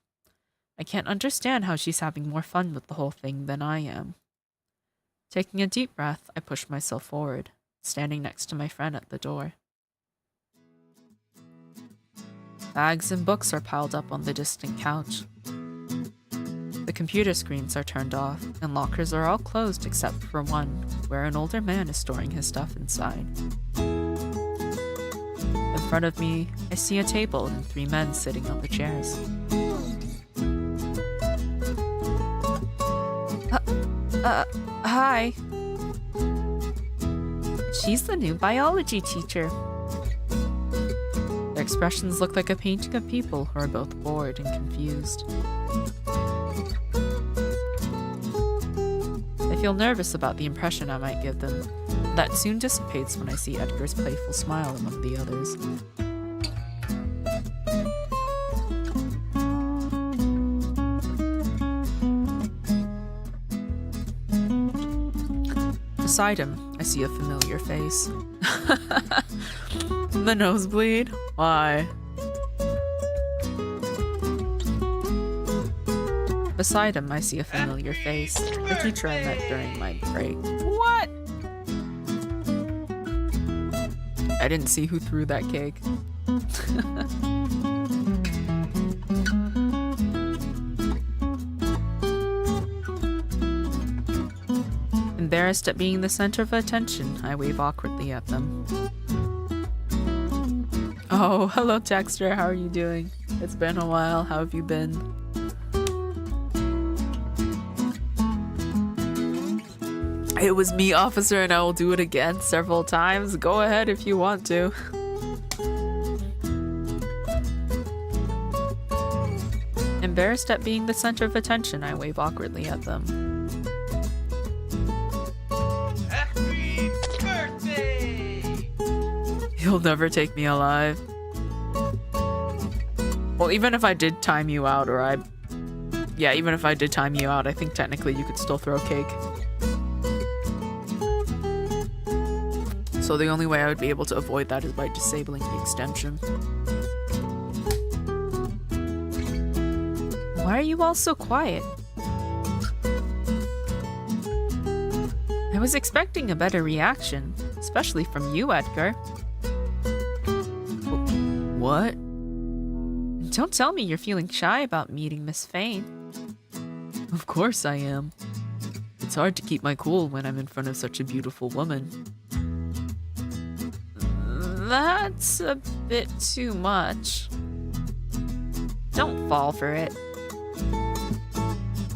I can't understand how she's having more fun with the whole thing than I am. Taking a deep breath, I push myself forward, standing next to my friend at the door. Bags and books are piled up on the distant couch. The computer screens are turned off, and lockers are all closed except for one, where an older man is storing his stuff inside. In front of me, I see a table and 3 men sitting on the chairs. Hi. She's the new biology teacher. Their expressions look like a painting of people who are both bored and confused. I feel nervous about the impression I might give them. That soon dissipates when I see Edgar's playful smile among the others. Beside him, I see a familiar face. The nosebleed? Why? Beside him, I see a familiar face. The teacher I met during my break. What? I didn't see who threw that cake. Embarrassed at being the center of attention, I wave awkwardly at them. Oh, hello, Texter. How are you doing? It's been a while. How have you been? It was me, officer, and I will do it again several times. Go ahead if you want to. Embarrassed at being the center of attention, I wave awkwardly at them. Happy birthday! You'll never take me alive. Well, even if I did time you out, even if I did time you out, I think technically you could still throw cake. So the only way I would be able to avoid that is by disabling the extension. Why are you all so quiet? I was expecting a better reaction, especially from you, Edgar. What? Don't tell me you're feeling shy about meeting Miss Fane. Of course I am. It's hard to keep my cool when I'm in front of such a beautiful woman. That's a bit too much. Don't fall for it.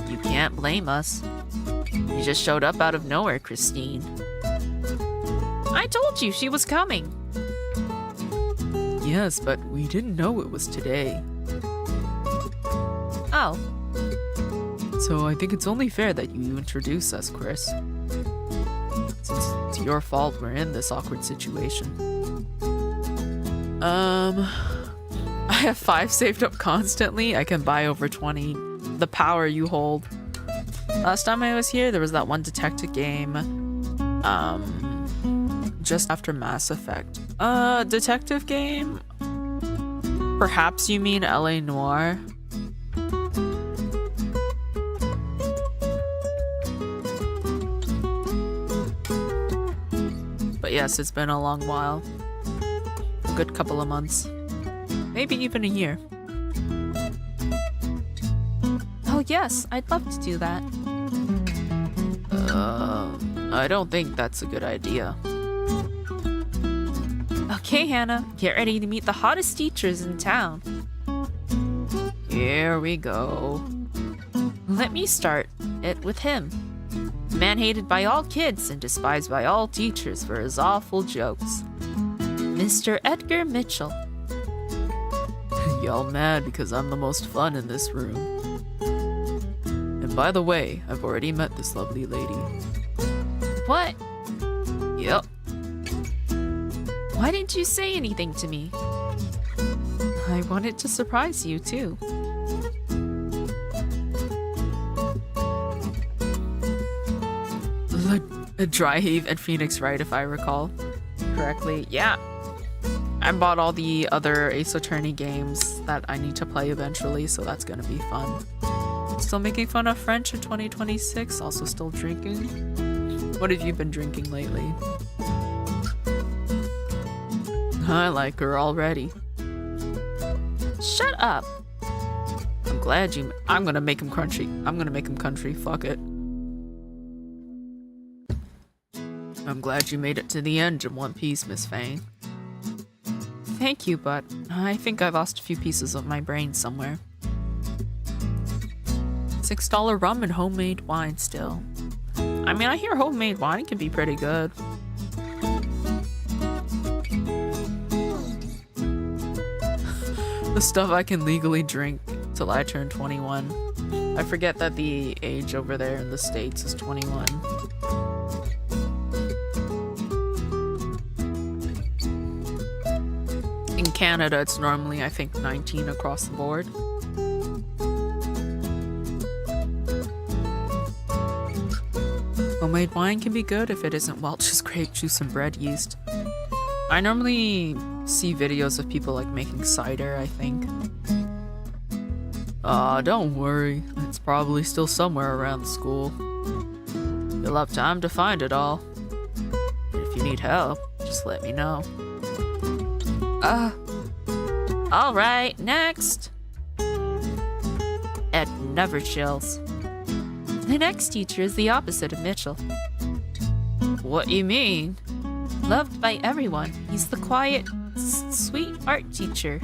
You can't blame us. You just showed up out of nowhere, Christine. I told you she was coming. Yes, but we didn't know it was today. Oh, So I think it's only fair that you introduce us, Chris. Since it's your fault we're in this awkward situation. I have 5 saved up constantly. I can buy over 20. The power you hold. Last time I was here, there was that one detective game. Just after Mass Effect. Detective game? Perhaps you mean LA Noire? But yes, it's been a long while. A good couple of months. Maybe even a year. oh yes, I'd love to do that. I don't think that's a good idea. Okay, Hannah, get ready to meet the hottest teachers in town. Here we go. Let me start it with him. A man hated by all kids and despised by all teachers for his awful jokes. Mr. Edgar Mitchell. Y'all mad because I'm the most fun in this room. And by the way, I've already met this lovely lady. What? Yep. Why didn't you say anything to me? I wanted to surprise you, too. A Dry Heave and Phoenix Wright, if I recall correctly. Yeah. I bought all the other Ace Attorney games that I need to play eventually, so that's gonna be fun. Still making fun of French in 2026, also still drinking. What have you been drinking lately? I like her already. Shut up. I'm glad you. I'm gonna make him crunchy. I'm gonna make him country. Fuck it. I'm glad you made it to the end in one piece, Miss Fane. Thank you, but I think I lost a few pieces of my brain somewhere. $6 rum and homemade wine still. I mean, I hear homemade wine can be pretty good. The stuff I can legally drink till I turn 21. I forget that the age over there in the States is 21. In Canada, it's normally, I think, 19 across the board. Homemade wine can be good if it isn't Welch's grape juice and bread yeast. I normally see videos of people like making cider, I think. Don't worry. It's probably still somewhere around the school. You'll have time to find it all. And if you need help, just let me know. Alright, next. Ed never chills. The next teacher is the opposite of Mitchell. What you mean? Loved by everyone, he's the quiet, sweet art teacher.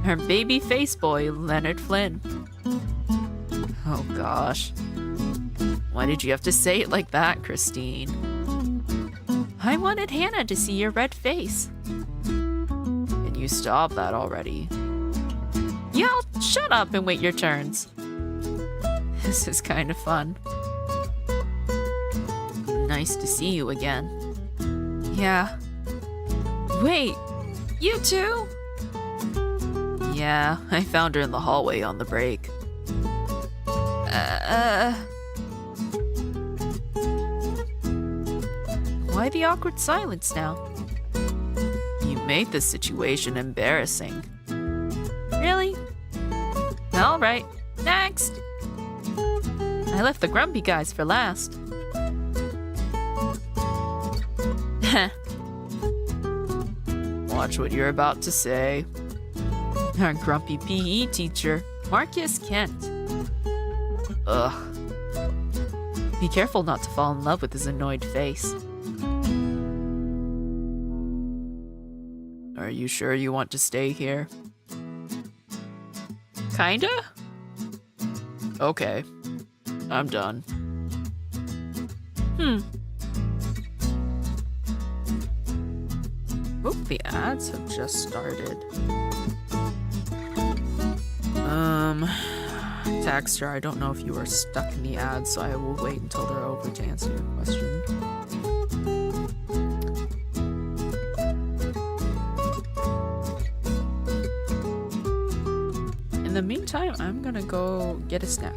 Her baby face boy, Leonard Flynn. Oh gosh. Why did you have to say it like that, Christine? I wanted Hannah to see your red face. Can you stop that already? Yeah, I'll shut up and wait your turns. This is kind of fun. Nice to see you again. Yeah. Wait, you too? Yeah, I found her in the hallway on the break. Why the awkward silence now? You made this situation embarrassing. Really? Alright, next! I left the grumpy guys for last. Watch what you're about to say. Our grumpy PE teacher, Marcus Kent. Ugh. Be careful not to fall in love with his annoyed face. Are you sure you want to stay here? Kinda? Okay. I'm done. Oop, the ads have just started. Taxter, I don't know if you are stuck in the ads, so I will wait until they're over to answer your question. In the meantime, I'm gonna go get a snack.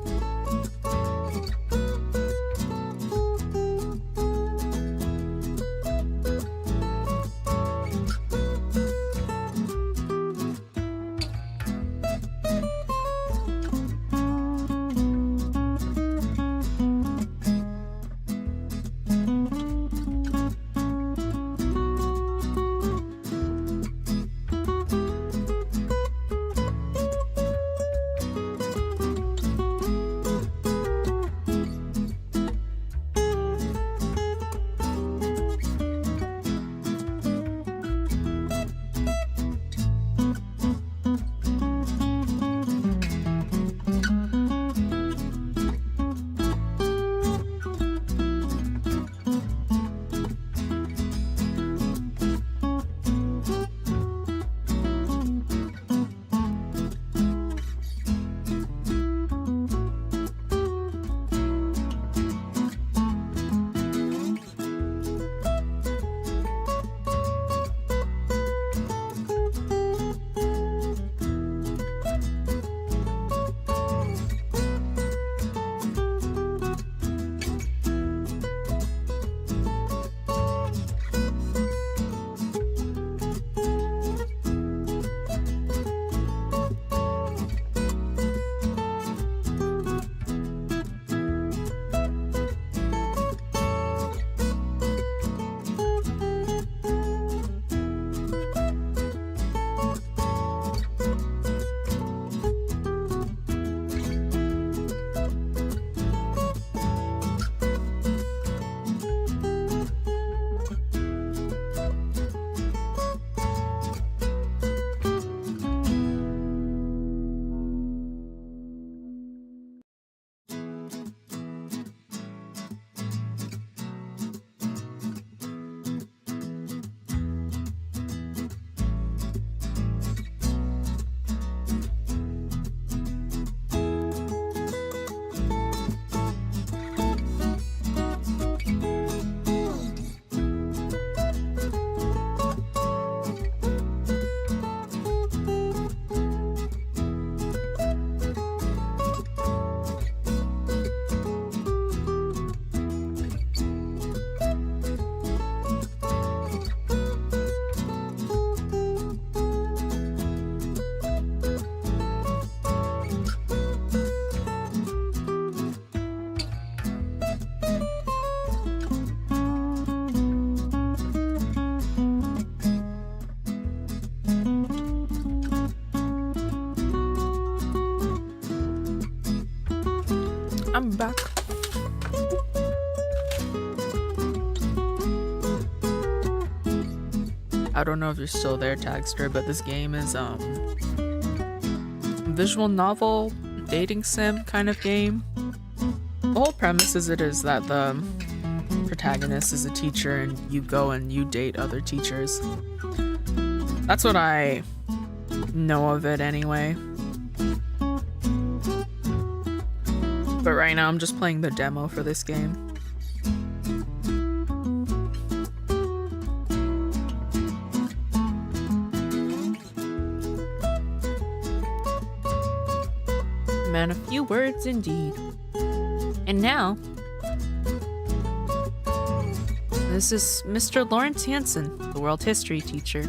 I'm back. I don't know if you're still there, Tagster, but this game is visual novel dating sim kind of game. The whole premise is that the protagonist is a teacher and you go and you date other teachers. That's what I know of it anyway. But right now I'm just playing the demo for this game. Man, a few words indeed. And now, this is Mr. Lawrence Hansen, the world history teacher.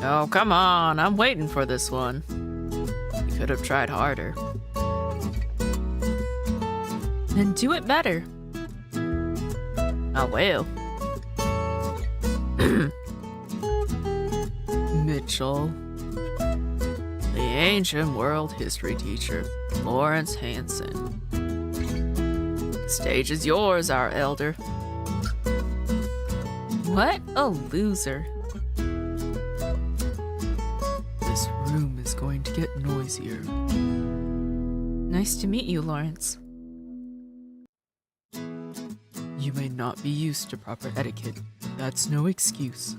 Oh, come on, I'm waiting for this one. You could have tried harder. Then do it better. I will. Mitchell. The ancient world history teacher, Lawrence Hansen. The stage is yours, our elder. What a loser. This room is going to get noisier. Nice to meet you, Lawrence. You may not be used to proper etiquette. That's no excuse.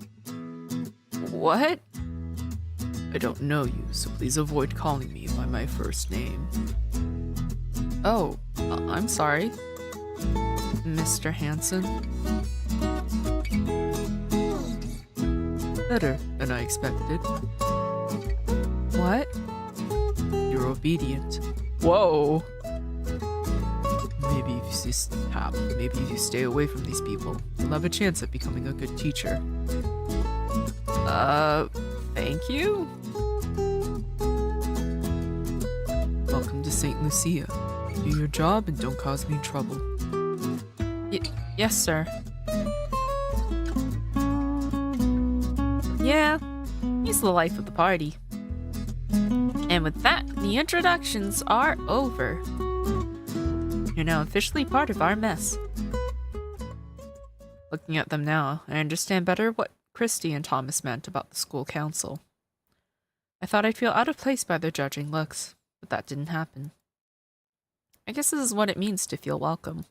What? I don't know you, so please avoid calling me by my first name. Oh, I'm sorry. Mr. Hansen. Better than I expected. What? You're obedient. Whoa! Maybe if you stay away from these people, you'll have a chance at becoming a good teacher. Thank you? Welcome to St. Lucia. Do your job and don't cause me trouble. Yes, sir. Yeah, he's the life of the party. And with that, the introductions are over. You're now officially part of our mess. Looking at them now, I understand better what Christy and Thomas meant about the school council. I thought I'd feel out of place by their judging looks, but that didn't happen. I guess this is what it means to feel welcome.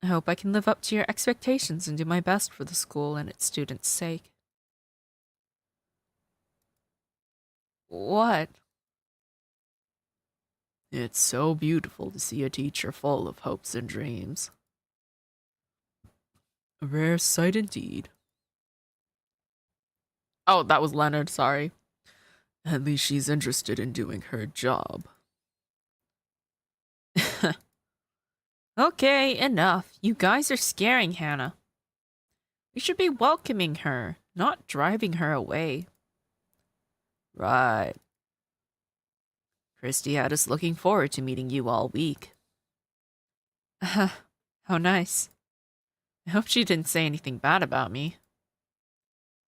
I hope I can live up to your expectations and do my best for the school and its students' sake. What? It's so beautiful to see a teacher full of hopes and dreams. A rare sight indeed. Oh, that was Leonard, sorry. At least she's interested in doing her job. Okay, enough. You guys are scaring Hannah. We should be welcoming her, not driving her away. Right. Christy had us looking forward to meeting you all week. How nice. I hope she didn't say anything bad about me.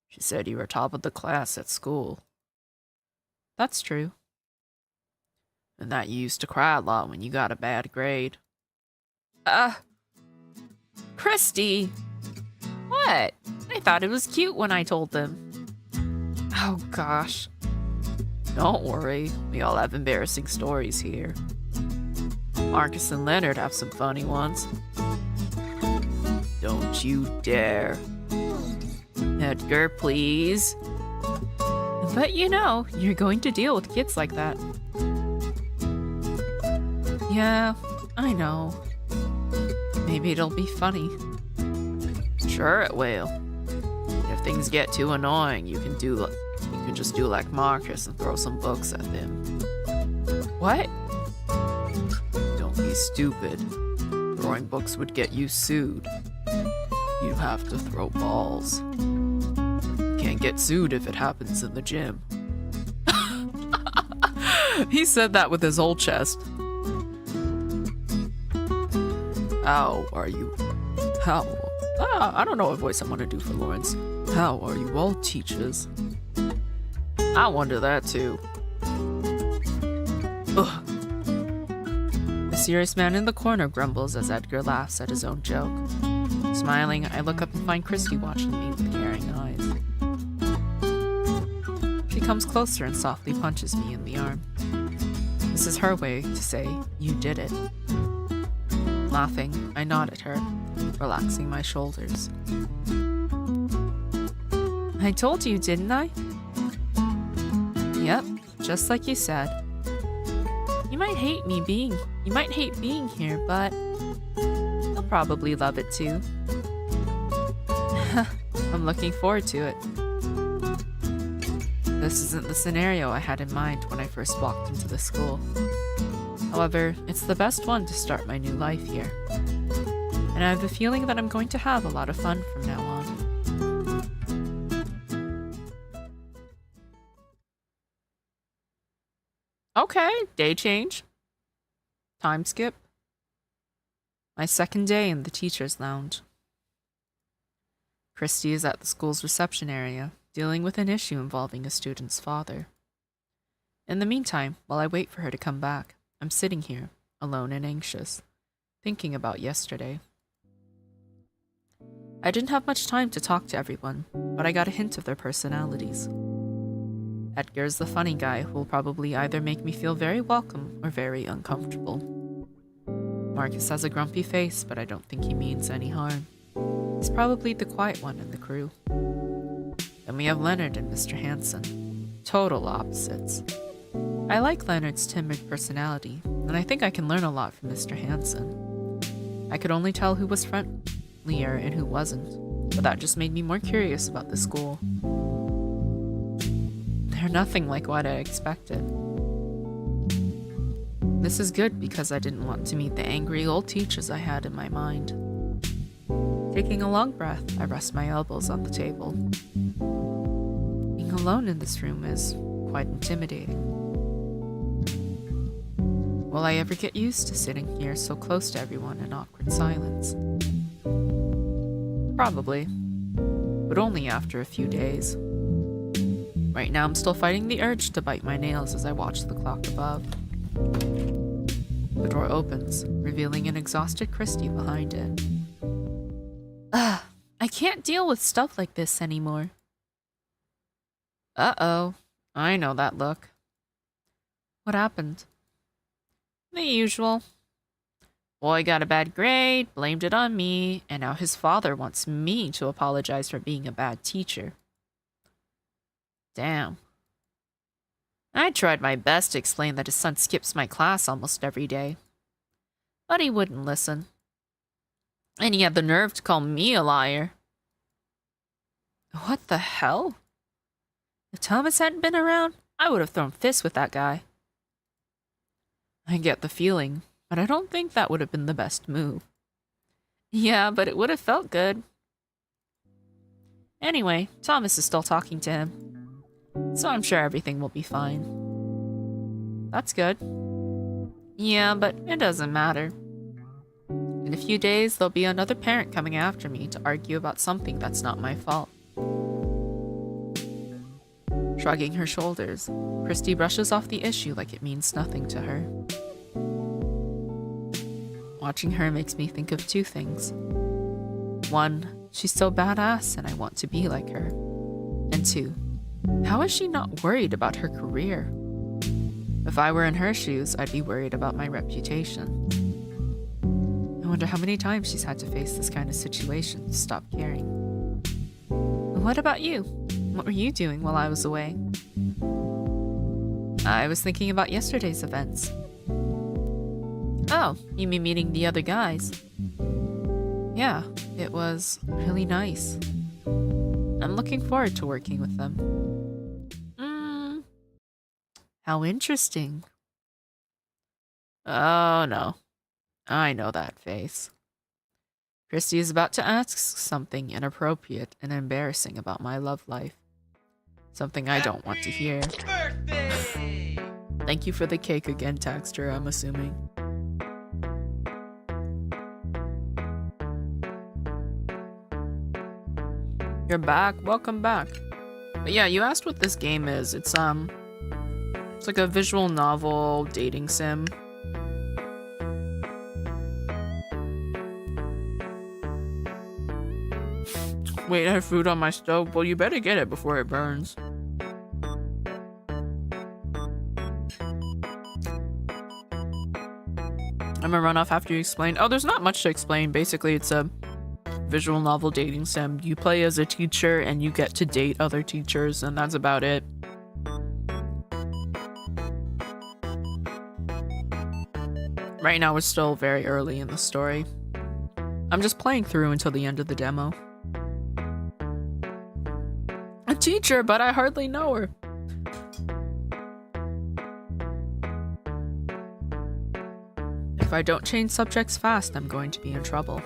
She said you were top of the class at school. That's true. And that you used to cry a lot when you got a bad grade. Christy! What? I thought it was cute when I told them. Oh gosh. Don't worry, we all have embarrassing stories here. Marcus and Leonard have some funny ones. Don't you dare. Edgar, please. But you know, you're going to deal with kids like that. Yeah, I know. Maybe it'll be funny. Sure it will. If things get too annoying, you can just do like Marcus and throw some books at them. What? Don't be stupid. Throwing books would get you sued. You have to throw balls. Can't get sued if it happens in the gym. He said that with his whole chest. How are you? I don't know what voice I want to do for Lawrence. How are you all teachers? I wonder that too. Ugh. This serious man in the corner grumbles as Edgar laughs at his own joke. Smiling, I look up and find Christy watching me with caring eyes. She comes closer and softly punches me in the arm. This is her way to say, "You did it." Laughing, I nod at her, relaxing my shoulders. I told you, didn't I? Yep, just like you said. You might hate being here, but you'll probably love it too. I'm looking forward to it. This isn't the scenario I had in mind when I first walked into the school. However, it's the best one to start my new life here. And I have a feeling that I'm going to have a lot of fun from now on. Okay, day change. Time skip. My second day in the teacher's lounge. Christy is at the school's reception area, dealing with an issue involving a student's father. In the meantime, while I wait for her to come back, I'm sitting here, alone and anxious, thinking about yesterday. I didn't have much time to talk to everyone, but I got a hint of their personalities. Edgar's the funny guy who will probably either make me feel very welcome or very uncomfortable. Marcus has a grumpy face, but I don't think he means any harm. He's probably the quiet one in the crew. Then we have Leonard and Mr. Hansen. Total opposites. I like Leonard's timid personality, and I think I can learn a lot from Mr. Hansen. I could only tell who was friendlier and who wasn't, but that just made me more curious about the school. They're nothing like what I expected. This is good because I didn't want to meet the angry old teachers I had in my mind. Taking a long breath, I rest my elbows on the table. Being alone in this room is quite intimidating. Will I ever get used to sitting here so close to everyone in awkward silence? Probably, but only after a few days. Right now I'm still fighting the urge to bite my nails as I watch the clock above. The door opens, revealing an exhausted Christy behind it. I can't deal with stuff like this anymore. Uh-oh, I know that look. What happened? The usual. Boy got a bad grade, blamed it on me, and now his father wants me to apologize for being a bad teacher. Damn. I tried my best to explain that his son skips my class almost every day, but he wouldn't listen. And he had the nerve to call me a liar. What the hell? If Thomas hadn't been around, I would have thrown fists with that guy. I get the feeling, but I don't think that would have been the best move. Yeah, but it would have felt good. Anyway, Thomas is still talking to him, so I'm sure everything will be fine. That's good. Yeah, but it doesn't matter. In a few days, there'll be another parent coming after me to argue about something that's not my fault. Shrugging her shoulders, Christy brushes off the issue like it means nothing to her. Watching her makes me think of two things. One, she's so badass and I want to be like her. And two, how is she not worried about her career? If I were in her shoes, I'd be worried about my reputation. I wonder how many times she's had to face this kind of situation to stop caring. What about you? What were you doing while I was away? I was thinking about yesterday's events. Oh, you mean meeting the other guys? Yeah, it was really nice. I'm looking forward to working with them. How interesting. Oh no. I know that face. Christy is about to ask something inappropriate and embarrassing about my love life. Something I don't want to hear. Birthday! Thank you for the cake again, Taxter, I'm assuming. You're back. Welcome back. But yeah, you asked what this game is. It's like a visual novel dating sim. Wait, I have food on my stove. Well, you better get it before it burns. I'm gonna run off after you explain. Oh, there's not much to explain. Basically, it's a visual novel dating sim. You play as a teacher and you get to date other teachers, and that's about it. Right now, it's still very early in the story. I'm just playing through until the end of the demo. A teacher, but I hardly know her. If I don't change subjects fast, I'm going to be in trouble.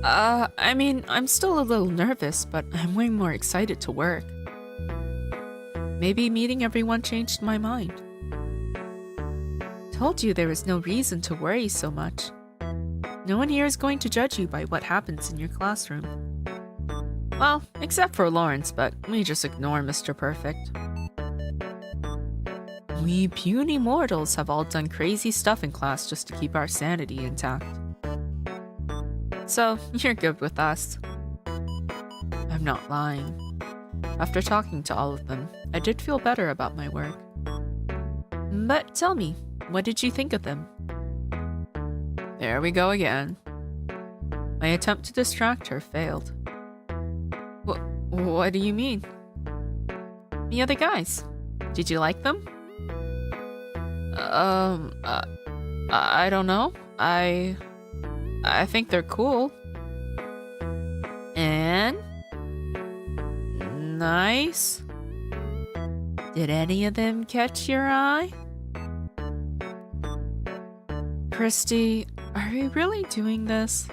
I mean, I'm still a little nervous, but I'm way more excited to work. Maybe meeting everyone changed my mind. Told you there was no reason to worry so much. No one here is going to judge you by what happens in your classroom. Well, except for Lawrence, but we just ignore Mr. Perfect. We puny mortals have all done crazy stuff in class just to keep our sanity intact. So, you're good with us. I'm not lying. After talking to all of them, I did feel better about my work. But tell me, what did you think of them? There we go again. My attempt to distract her failed. What do you mean? The other guys. Did you like them? I don't know. I think they're cool. And nice. Did any of them catch your eye? Christy, are we really doing this?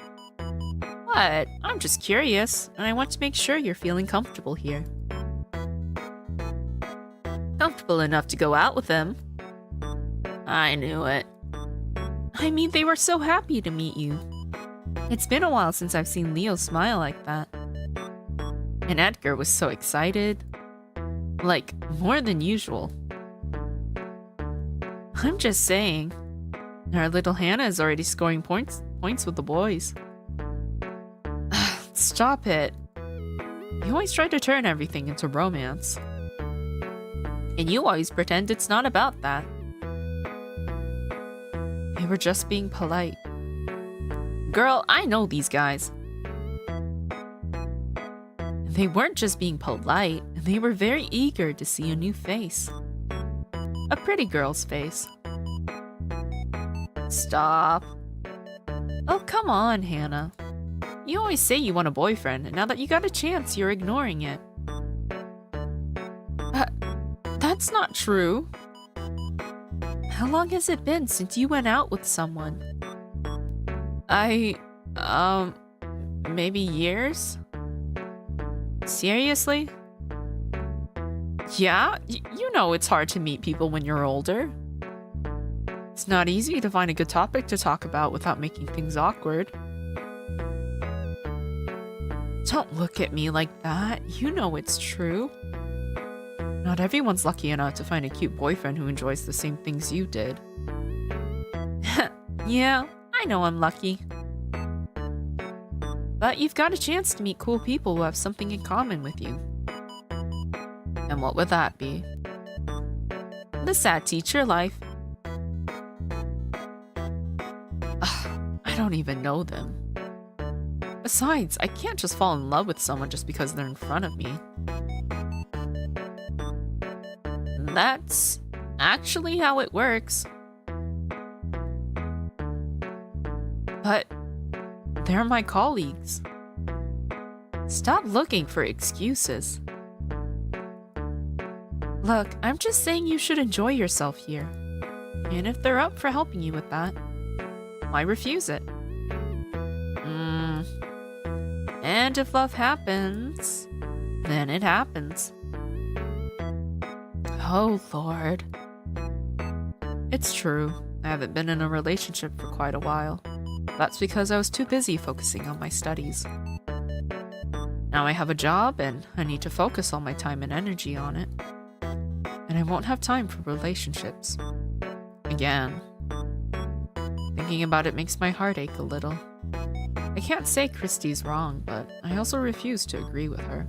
What? I'm just curious, and I want to make sure you're feeling comfortable here. Comfortable enough to go out with them? I knew it. I mean, they were so happy to meet you. It's been a while since I've seen Leo smile like that. And Edgar was so excited. Like, more than usual. I'm just saying. Our little Hannah is already scoring points with the boys. Stop it. You always try to turn everything into romance. And you always pretend it's not about that. They were just being polite. Girl, I know these guys. They weren't just being polite, they were very eager to see a new face. A pretty girl's face. Stop. Oh, come on, Hannah. You always say you want a boyfriend, and now that you got a chance, you're ignoring it. That's not true. How long has it been since you went out with someone? Maybe years? Seriously? Yeah, you know it's hard to meet people when you're older. It's not easy to find a good topic to talk about without making things awkward. Don't look at me like that. You know it's true. Not everyone's lucky enough to find a cute boyfriend who enjoys the same things you did. Yeah, I know I'm lucky. But you've got a chance to meet cool people who have something in common with you. And what would that be? The sad teacher life. I don't even know them. Besides, I can't just fall in love with someone just because they're in front of me. That's actually how it works. But they're my colleagues. Stop looking for excuses. Look, I'm just saying you should enjoy yourself here. And if they're up for helping you with that, why refuse it? And if love happens, then it happens. Oh, Lord. It's true. I haven't been in a relationship for quite a while. That's because I was too busy focusing on my studies. Now I have a job and I need to focus all my time and energy on it. And I won't have time for relationships. Again. Thinking about it makes my heart ache a little. I can't say Christy's wrong, but I also refuse to agree with her.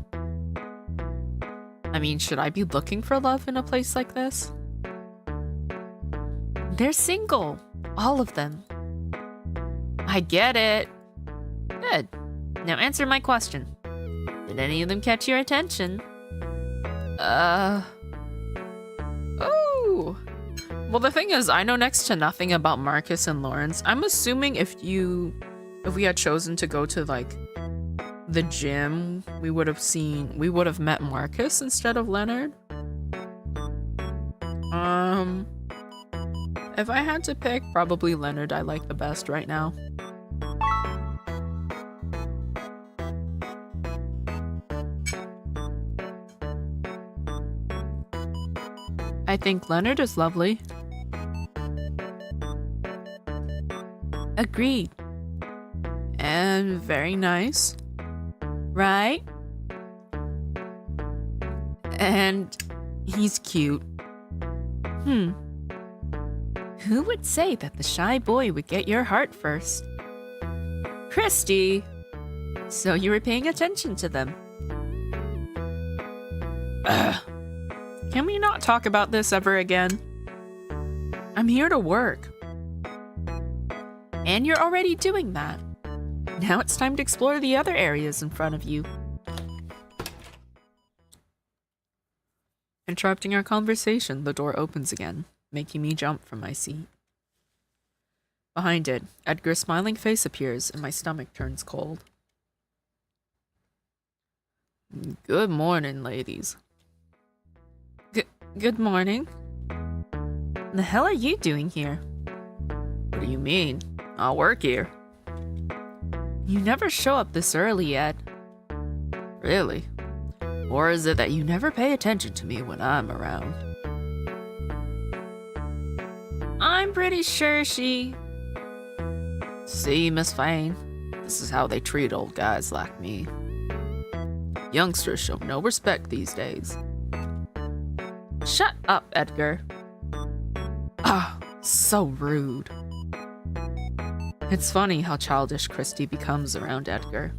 I mean, should I be looking for love in a place like this? They're single. All of them. I get it. Good. Now answer my question. Did any of them catch your attention? Oh. Well, the thing is, I know next to nothing about Marcus and Lawrence. I'm assuming if we had chosen to go to like the gym, we would have met Marcus instead of Leonard. If I had to pick, probably Leonard I like the best right now. I think Leonard is lovely. Agreed. And very nice. Right? And he's cute. Who would say that the shy boy would get your heart first? Christy! So you were paying attention to them. Can we not talk about this ever again? I'm here to work. And you're already doing that. Now it's time to explore the other areas in front of you. Interrupting our conversation, the door opens again, making me jump from my seat. Behind it, Edgar's smiling face appears and my stomach turns cold. Good morning, ladies. Good morning. The hell are you doing here? What do you mean? I'll work here. You never show up this early, Ed. Really? Or is it that you never pay attention to me when I'm around? I'm pretty sure she... See, Miss Fane, this is how they treat old guys like me. Youngsters show no respect these days. Shut up, Edgar. Ah, so rude. It's funny how childish Christy becomes around Edgar.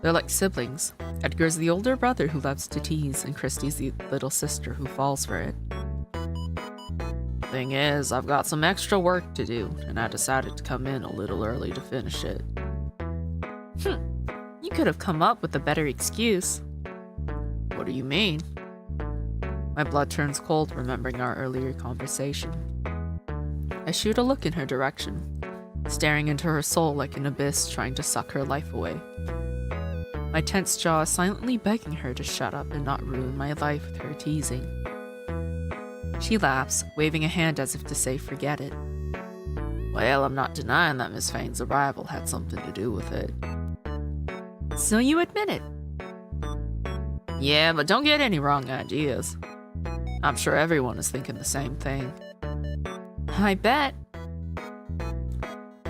They're like siblings. Edgar's the older brother who loves to tease, and Christy's the little sister who falls for it. Thing is, I've got some extra work to do, and I decided to come in a little early to finish it. You could have come up with a better excuse. What do you mean? My blood turns cold remembering our earlier conversation. I shoot a look in her direction, staring into her soul like an abyss trying to suck her life away. My tense jaw is silently begging her to shut up and not ruin my life with her teasing. She laughs, waving a hand as if to say forget it. Well, I'm not denying that Miss Fane's arrival had something to do with it. So you admit it? Yeah, but don't get any wrong ideas. I'm sure everyone is thinking the same thing. I bet.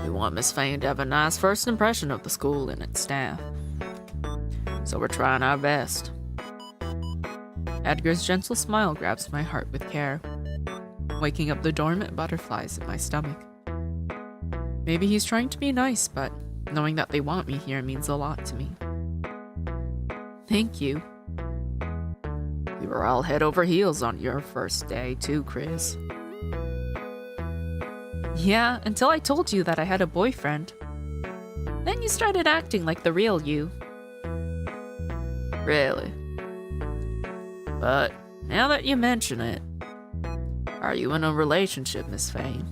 We want Miss Fane to have a nice first impression of the school and its staff. So we're trying our best. Edgar's gentle smile grabs my heart with care, waking up the dormant butterflies in my stomach. Maybe he's trying to be nice, but knowing that they want me here means a lot to me. Thank you. We were all head over heels on your first day, too, Chris. Yeah, until I told you that I had a boyfriend. Then you started acting like the real you. Really? But now that you mention it, are you in a relationship, Miss Fane?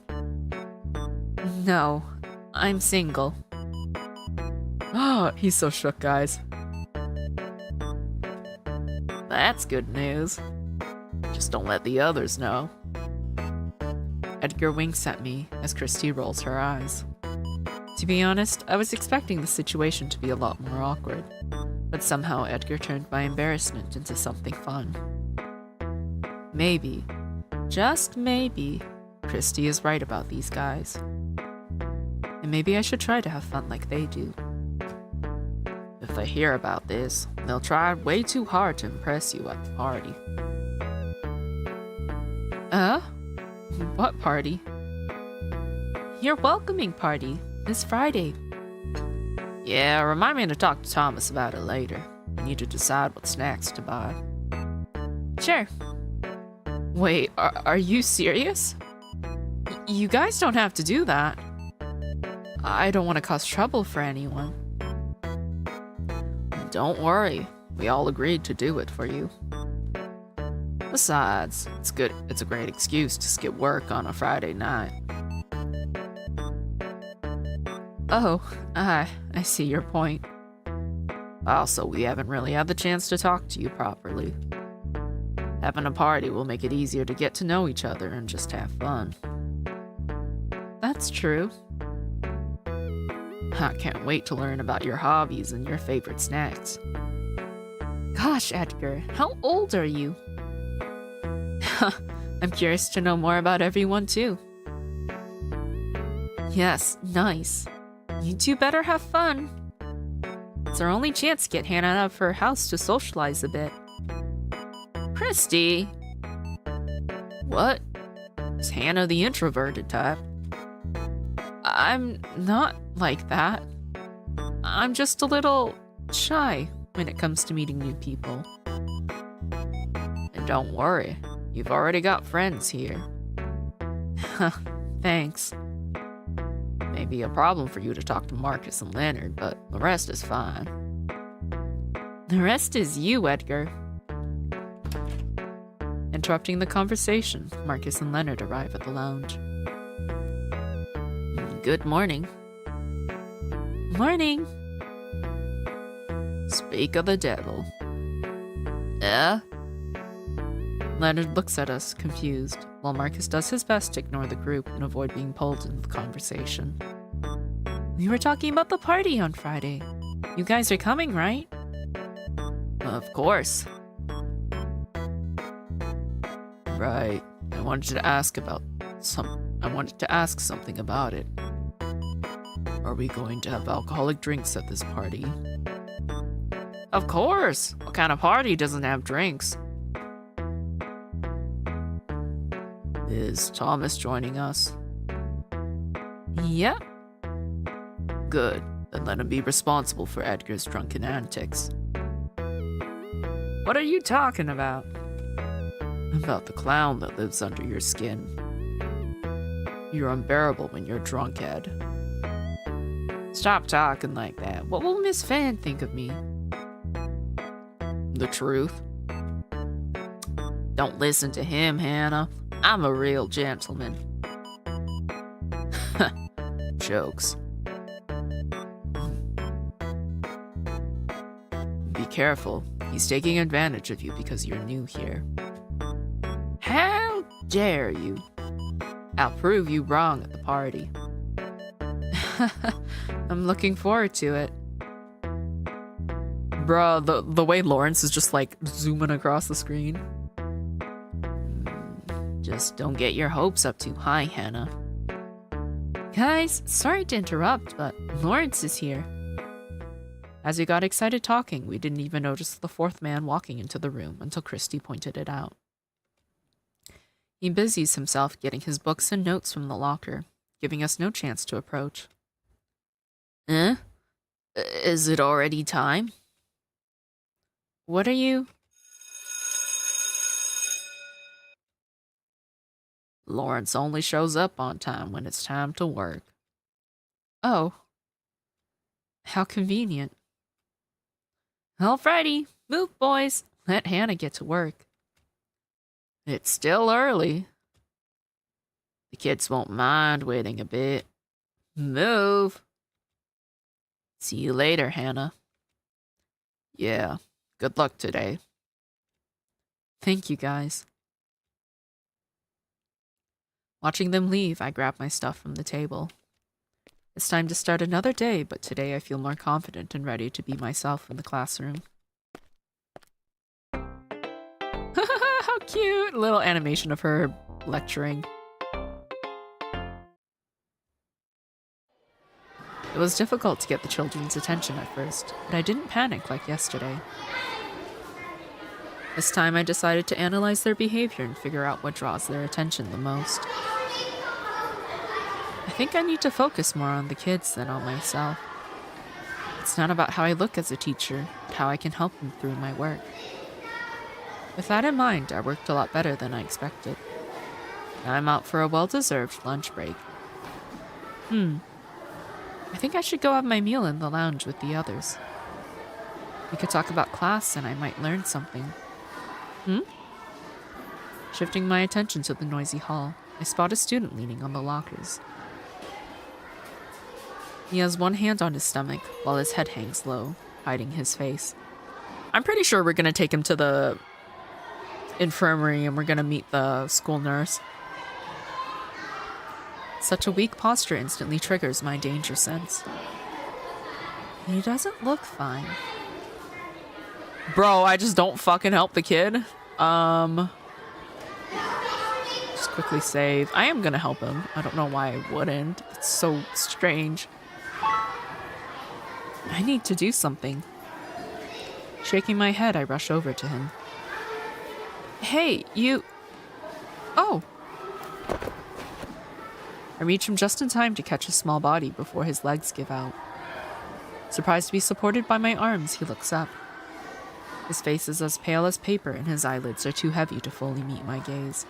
No, I'm single. Oh, he's so shook, guys. That's good news. Just don't let the others know. Edgar winks at me as Christy rolls her eyes. To be honest, I was expecting the situation to be a lot more awkward, but somehow Edgar turned my embarrassment into something fun. Maybe, just maybe, Christy is right about these guys. And maybe I should try to have fun like they do. If they hear about this, they'll try way too hard to impress you at the party. What party? Your welcoming party this Friday. Yeah, remind me to talk to Thomas about it later. I need to decide what snacks to buy. Sure. Wait, are you serious? You guys don't have to do that. I don't want to cause trouble for anyone. Don't worry. We all agreed to do it for you. Besides, it's good. It's a great excuse to skip work on a Friday night. Oh, I see your point. Also, we haven't really had the chance to talk to you properly. Having a party will make it easier to get to know each other and just have fun. That's true. I can't wait to learn about your hobbies and your favorite snacks. Gosh, Edgar, how old are you? I'm curious to know more about everyone too. Yes, nice. You two better have fun. It's our only chance to get Hannah out of her house to socialize a bit. Christy! What? Is Hannah the introverted type? I'm not like that. I'm just a little shy when it comes to meeting new people. And don't worry, you've already got friends here. Thanks. Maybe a problem for you to talk to Marcus and Leonard, but the rest is fine. The rest is you, Edgar. Interrupting the conversation, Marcus and Leonard arrive at the lounge. Good morning. Morning. Speak of the devil. Yeah? Leonard looks at us, confused, while Marcus does his best to ignore the group and avoid being pulled into the conversation. We were talking about the party on Friday. You guys are coming, right? Of course. Right. I wanted to ask something about it. Are we going to have alcoholic drinks at this party? Of course! What kind of party doesn't have drinks? Is Thomas joining us? Yep. Good. Then let him be responsible for Edgar's drunken antics. What are you talking about? About the clown that lives under your skin. You're unbearable when you're drunk, Ed. Stop talking like that. What will Miss Fan think of me? The truth. Don't listen to him, Hannah. I'm a real gentleman. Jokes. Be careful. He's taking advantage of you because you're new here. How dare you? I'll prove you wrong at the party. I'm looking forward to it. Bruh, the way Lawrence is just like zooming across the screen. Just don't get your hopes up too high, Hannah. Guys, sorry to interrupt, but Lawrence is here. As we got excited talking, we didn't even notice the fourth man walking into the room until Christy pointed it out. He busies himself getting his books and notes from the locker, giving us no chance to approach. Eh? Is it already time? What are you? Lawrence only shows up on time when it's time to work. Oh. How convenient. Alrighty, move, boys. Let Hannah get to work. It's still early. The kids won't mind waiting a bit. Move. See you later, Hannah. Yeah, good luck today. Thank you, guys. Watching them leave, I grab my stuff from the table. It's time to start another day, but today I feel more confident and ready to be myself in the classroom. How cute! Little animation of her lecturing. It was difficult to get the children's attention at first, but I didn't panic like yesterday. This time I decided to analyze their behavior and figure out what draws their attention the most. I think I need to focus more on the kids than on myself. It's not about how I look as a teacher, but how I can help him through my work. With that in mind, I worked a lot better than I expected. Now I'm out for a well-deserved lunch break. I think I should go have my meal in the lounge with the others. We could talk about class and I might learn something. Shifting my attention to the noisy hall, I spot a student leaning on the lockers. He has one hand on his stomach while his head hangs low, hiding his face. I'm pretty sure we're gonna take him to the infirmary and we're gonna meet the school nurse. Such a weak posture instantly triggers my danger sense. He doesn't look fine. Bro, I just don't fucking help the kid. Just quickly save. I am gonna help him. I don't know why I wouldn't. It's so strange. I need to do something. Shaking my head, I rush over to him. Hey, you... Oh! I reach him just in time to catch his small body before his legs give out. Surprised to be supported by my arms, he looks up. His face is as pale as paper and his eyelids are too heavy to fully meet my gaze.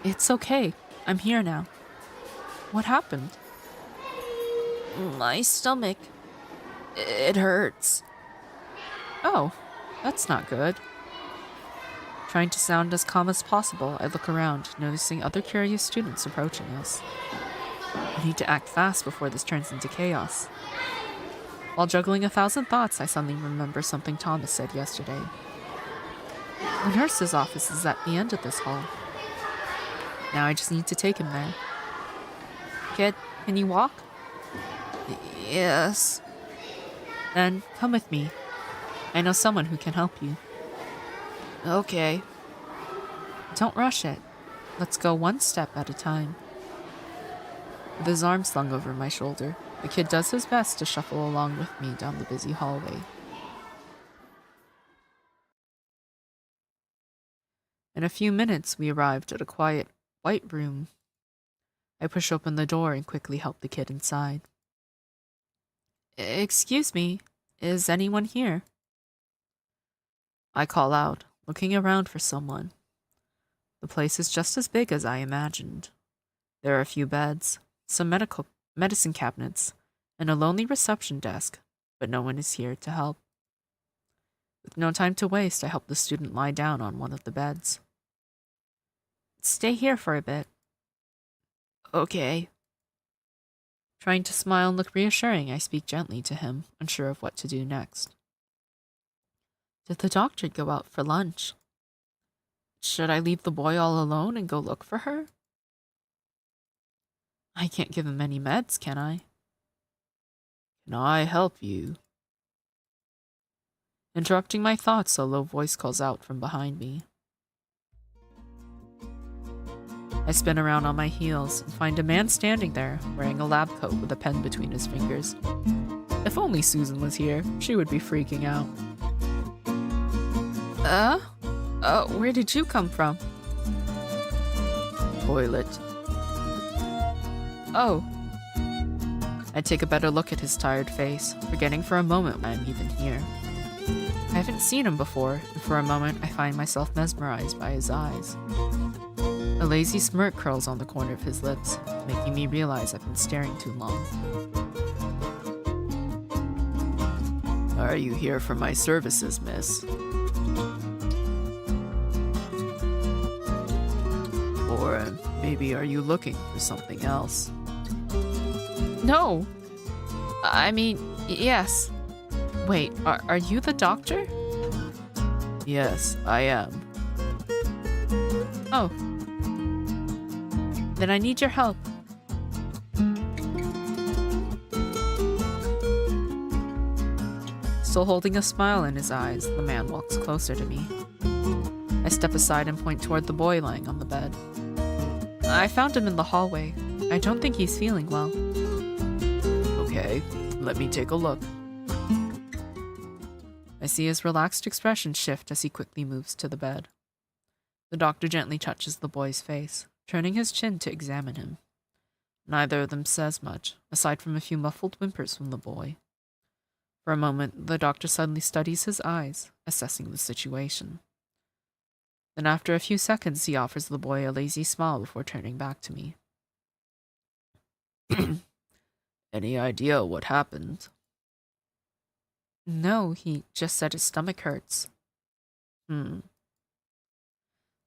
It's okay. I'm here now. What happened? My stomach. It hurts. Oh, that's not good. Trying to sound as calm as possible, I look around, noticing other curious students approaching us. I need to act fast before this turns into chaos. While juggling 1,000 thoughts, I suddenly remember something Thomas said yesterday. The nurse's office is at the end of this hall. Now I just need to take him there. Kid, can you walk? Yes. Then come with me. I know someone who can help you. Okay. Don't rush it. Let's go one step at a time. With his arm slung over my shoulder, the kid does his best to shuffle along with me down the busy hallway. In a few minutes, we arrived at a quiet, white room. I push open the door and quickly help the kid inside. Excuse me, is anyone here? I call out, looking around for someone. The place is just as big as I imagined. There are a few beds, some medicine cabinets, and a lonely reception desk, but no one is here to help. With no time to waste, I help the student lie down on one of the beds. Stay here for a bit. Okay. Trying to smile and look reassuring, I speak gently to him, unsure of what to do next. Did the doctor go out for lunch? Should I leave the boy all alone and go look for her? I can't give him any meds, can I? Can I help you? Interrupting my thoughts, a low voice calls out from behind me. I spin around on my heels and find a man standing there, wearing a lab coat with a pen between his fingers. If only Susan was here, she would be freaking out. Where did you come from? Toilet. Oh. I take a better look at his tired face, forgetting for a moment I'm even here. I haven't seen him before, and for a moment I find myself mesmerized by his eyes. A lazy smirk curls on the corner of his lips, making me realize I've been staring too long. Are you here for my services, miss? Or maybe are you looking for something else? No. I mean, yes. Wait, are you the doctor? Yes, I am. Oh. Then I need your help. Still holding a smile in his eyes, the man walks closer to me. I step aside and point toward the boy lying on the bed. I found him in the hallway. I don't think he's feeling well. Okay, let me take a look. I see his relaxed expression shift as he quickly moves to the bed. The doctor gently touches the boy's face, turning his chin to examine him. Neither of them says much, aside from a few muffled whimpers from the boy. For a moment, the doctor suddenly studies his eyes, assessing the situation. Then after a few seconds, he offers the boy a lazy smile before turning back to me. Any idea what happened? No, he just said his stomach hurts.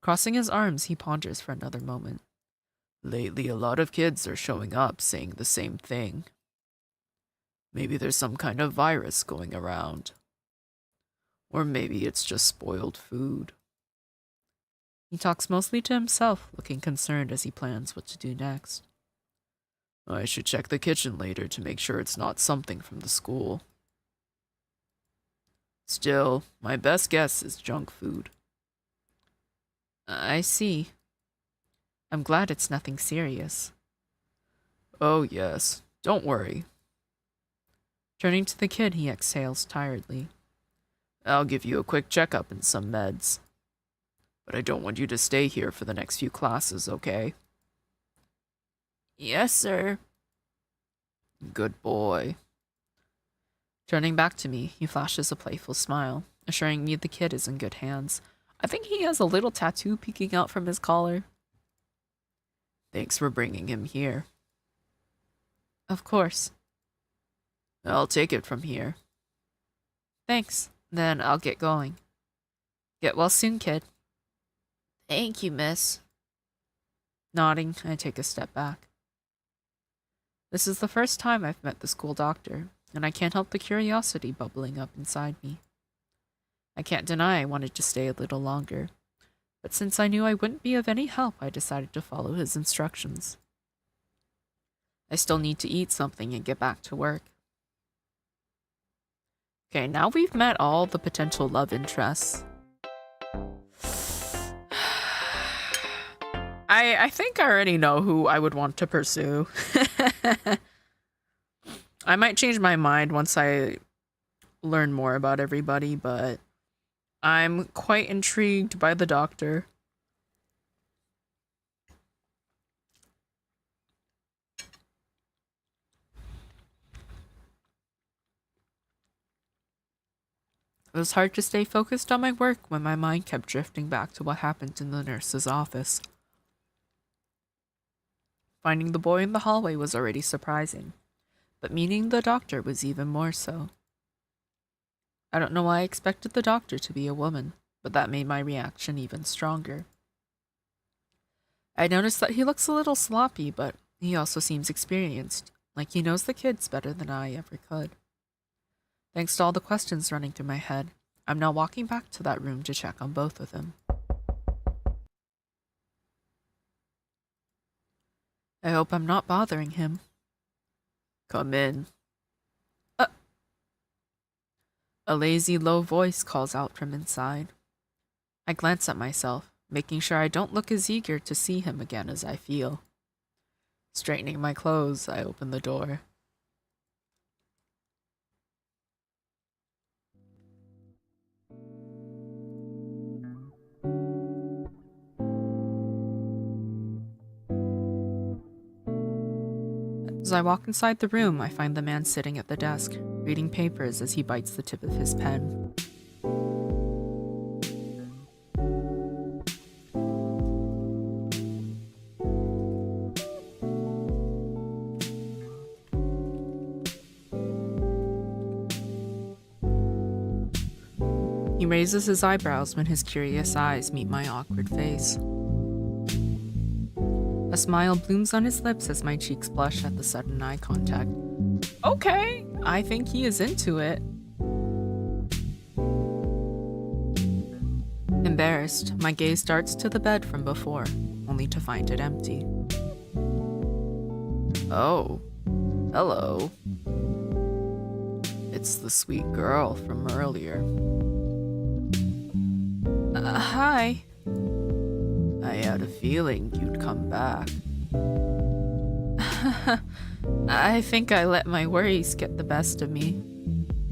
Crossing his arms, he ponders for another moment. Lately, a lot of kids are showing up saying the same thing. Maybe there's some kind of virus going around. Or maybe it's just spoiled food. He talks mostly to himself, looking concerned as he plans what to do next. I should check the kitchen later to make sure it's not something from the school. Still, my best guess is junk food. I see. I'm glad it's nothing serious. Oh yes, don't worry. Turning to the kid, he exhales tiredly. I'll give you a quick checkup and some meds. But I don't want you to stay here for the next few classes, okay? Yes, sir. Good boy. Turning back to me, he flashes a playful smile, assuring me the kid is in good hands. I think he has a little tattoo peeking out from his collar. Thanks for bringing him here. Of course. I'll take it from here. Thanks. Then I'll get going. Get well soon, kid. Thank you, miss. Nodding, I take a step back. This is the first time I've met the school doctor, and I can't help the curiosity bubbling up inside me. I can't deny I wanted to stay a little longer, but since I knew I wouldn't be of any help, I decided to follow his instructions. I still need to eat something and get back to work. Okay, now we've met all the potential love interests. I think I already know who I would want to pursue. I might change my mind once I learn more about everybody, but I'm quite intrigued by the doctor. It was hard to stay focused on my work when my mind kept drifting back to what happened in the nurse's office. Finding the boy in the hallway was already surprising, but meeting the doctor was even more so. I don't know why I expected the doctor to be a woman, but that made my reaction even stronger. I noticed that he looks a little sloppy, but he also seems experienced, like he knows the kids better than I ever could. Thanks to all the questions running through my head, I'm now walking back to that room to check on both of them. I hope I'm not bothering him. Come in. A lazy, low voice calls out from inside. I glance at myself, making sure I don't look as eager to see him again as I feel. Straightening my clothes, I open the door. As I walk inside the room, I find the man sitting at the desk, reading papers as he bites the tip of his pen. He raises his eyebrows when his curious eyes meet my awkward face. A smile blooms on his lips as my cheeks blush at the sudden eye contact. Okay, I think he is into it. Embarrassed, my gaze darts to the bed from before, only to find it empty. Oh, hello. It's the sweet girl from earlier. Hi. I had a feeling you'd come back. I think I let my worries get the best of me.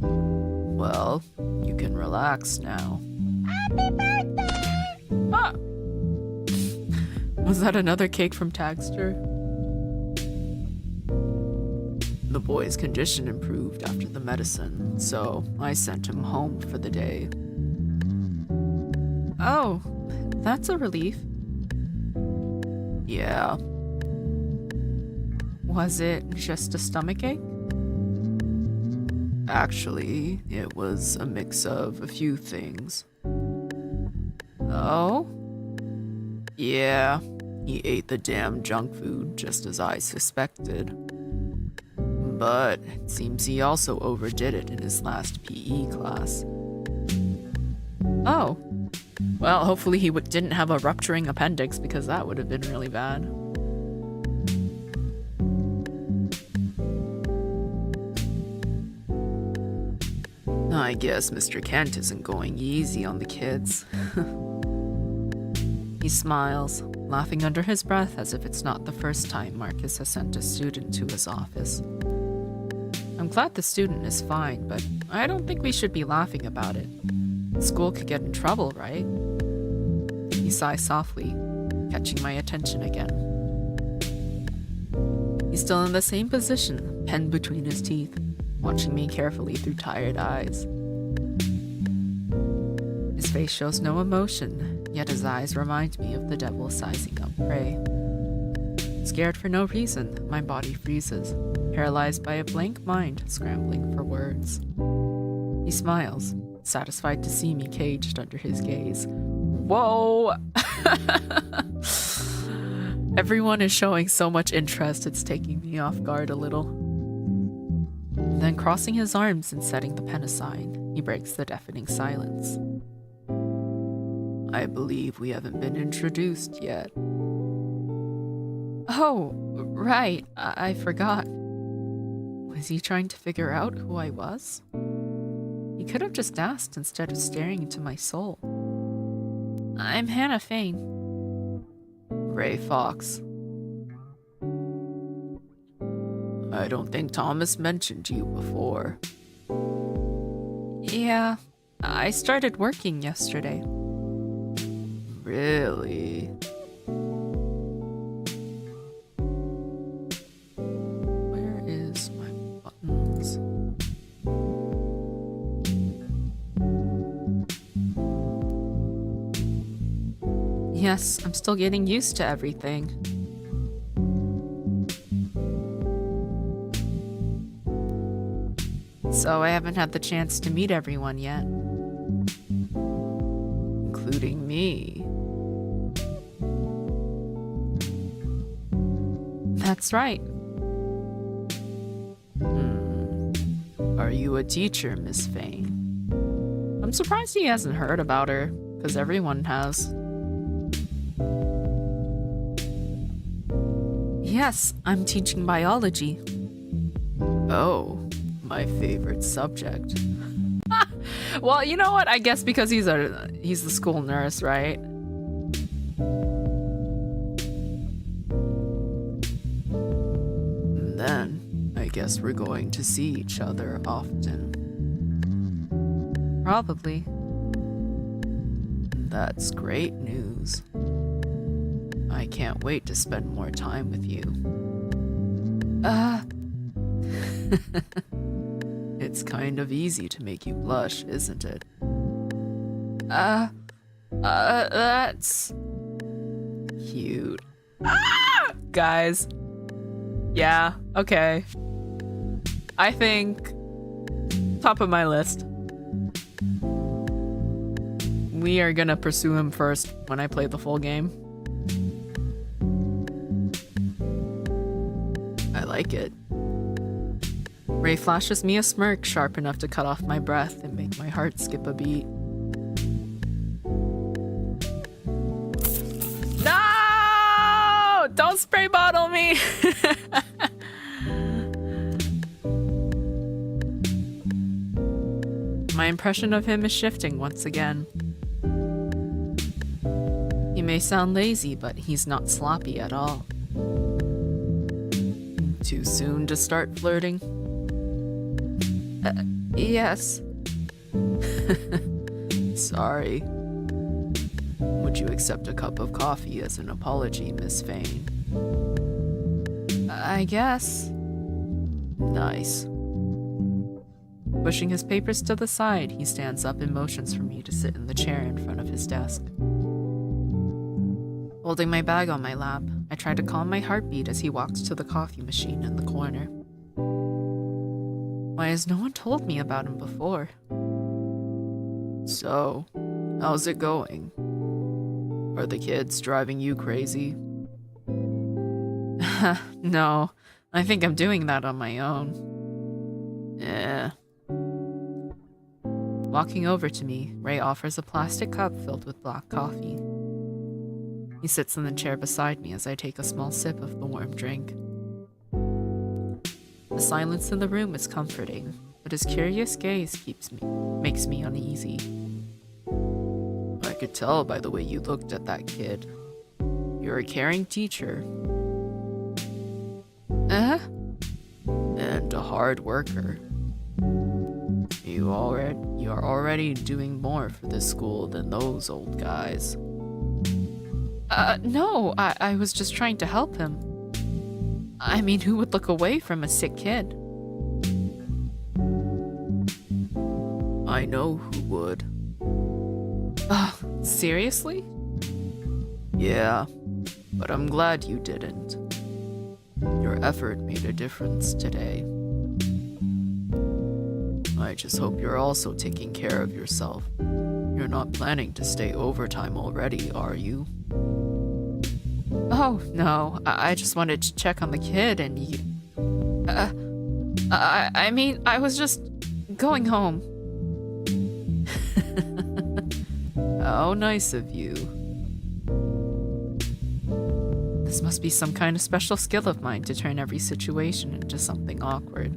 Well, you can relax now. Happy birthday! Ah! Was that another cake from Tagster? The boy's condition improved after the medicine, so I sent him home for the day. Oh, that's a relief. Yeah, Was it just a stomachache? actually, it was a mix of a few things. Oh? Yeah, he ate the damn junk food just as I suspected. But it seems he also overdid it in his last PE class. Oh. Well, hopefully he didn't have a rupturing appendix because that would have been really bad. I guess Mr. Kent isn't going easy on the kids. He smiles, laughing under his breath as if it's not the first time Marcus has sent a student to his office. I'm glad the student is fine, but I don't think we should be laughing about it. School could get in trouble, right? He sighs softly, catching my attention again. He's still in the same position, pen between his teeth, watching me carefully through tired eyes. His face shows no emotion, yet his eyes remind me of the devil sizing up prey. Scared for no reason, my body freezes, paralyzed by a blank mind scrambling for words. He smiles, satisfied to see me caged under his gaze. Whoa! Everyone is showing so much interest, it's taking me off guard a little. Then crossing his arms and setting the pen aside, he breaks the deafening silence. I believe we haven't been introduced yet. Oh, right, I forgot. Was he trying to figure out who I was? He could have just asked instead of staring into my soul. I'm Hannah Fane. Gray Fox. I don't think Thomas mentioned you before. Yeah, I started working yesterday. Really? Where is my buttons? Yes, I'm still getting used to everything. So I haven't had the chance to meet everyone yet. Including me. That's right. Are you a teacher, Miss Fane? I'm surprised he hasn't heard about her, because everyone has. Yes, I'm teaching biology. Oh, my favorite subject. Well, you know what? I guess because he's the school nurse, right? Then, I guess we're going to see each other often. Probably. That's great news. I can't wait to spend more time with you. It's kind of easy to make you blush, isn't it? That's... Cute. Guys. Yeah, okay. I think top of my list. We are gonna pursue him first when I play the full game. I like it. Ray flashes me a smirk sharp enough to cut off my breath and make my heart skip a beat. No! Don't spray bottle me! My impression of him is shifting once again. He may sound lazy, but he's not sloppy at all. Too soon to start flirting? Yes. Sorry. Would you accept a cup of coffee as an apology, Miss Fane? I guess. Nice. Pushing his papers to the side, he stands up and motions for me to sit in the chair in front of his desk. Holding my bag on my lap, I try to calm my heartbeat as he walks to the coffee machine in the corner. Why has no one told me about him before? So, how's it going? Are the kids driving you crazy? No, I think I'm doing that on my own. Eh. Walking over to me, Ray offers a plastic cup filled with black coffee. He sits in the chair beside me as I take a small sip of the warm drink. The silence in the room is comforting, but his curious gaze makes me uneasy. I could tell by the way you looked at that kid. You're a caring teacher. And a hard worker. You are already doing more for this school than those old guys. No, I was just trying to help him. I mean, who would look away from a sick kid? I know who would. Seriously? Yeah, but I'm glad you didn't. Your effort made a difference today. I just hope you're also taking care of yourself. You're not planning to stay overtime already, are you? Oh, no, I just wanted to check on the kid and you... I mean, I was just going home. How nice of you. This must be some kind of special skill of mine to turn every situation into something awkward.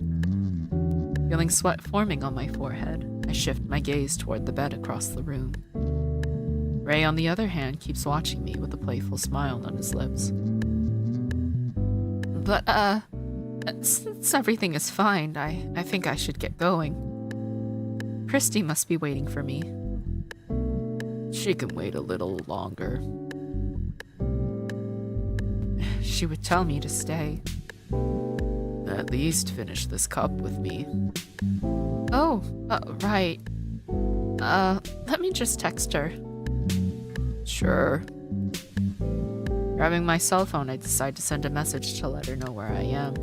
Feeling sweat forming on my forehead, I shift my gaze toward the bed across the room. Ray, on the other hand, keeps watching me with a playful smile on his lips. But, since everything is fine, I think I should get going. Christy must be waiting for me. She can wait a little longer. She would tell me to stay. At least finish this cup with me. Oh, right. Let me just text her. Sure. Grabbing my cell phone, I decide to send a message to let her know where I am.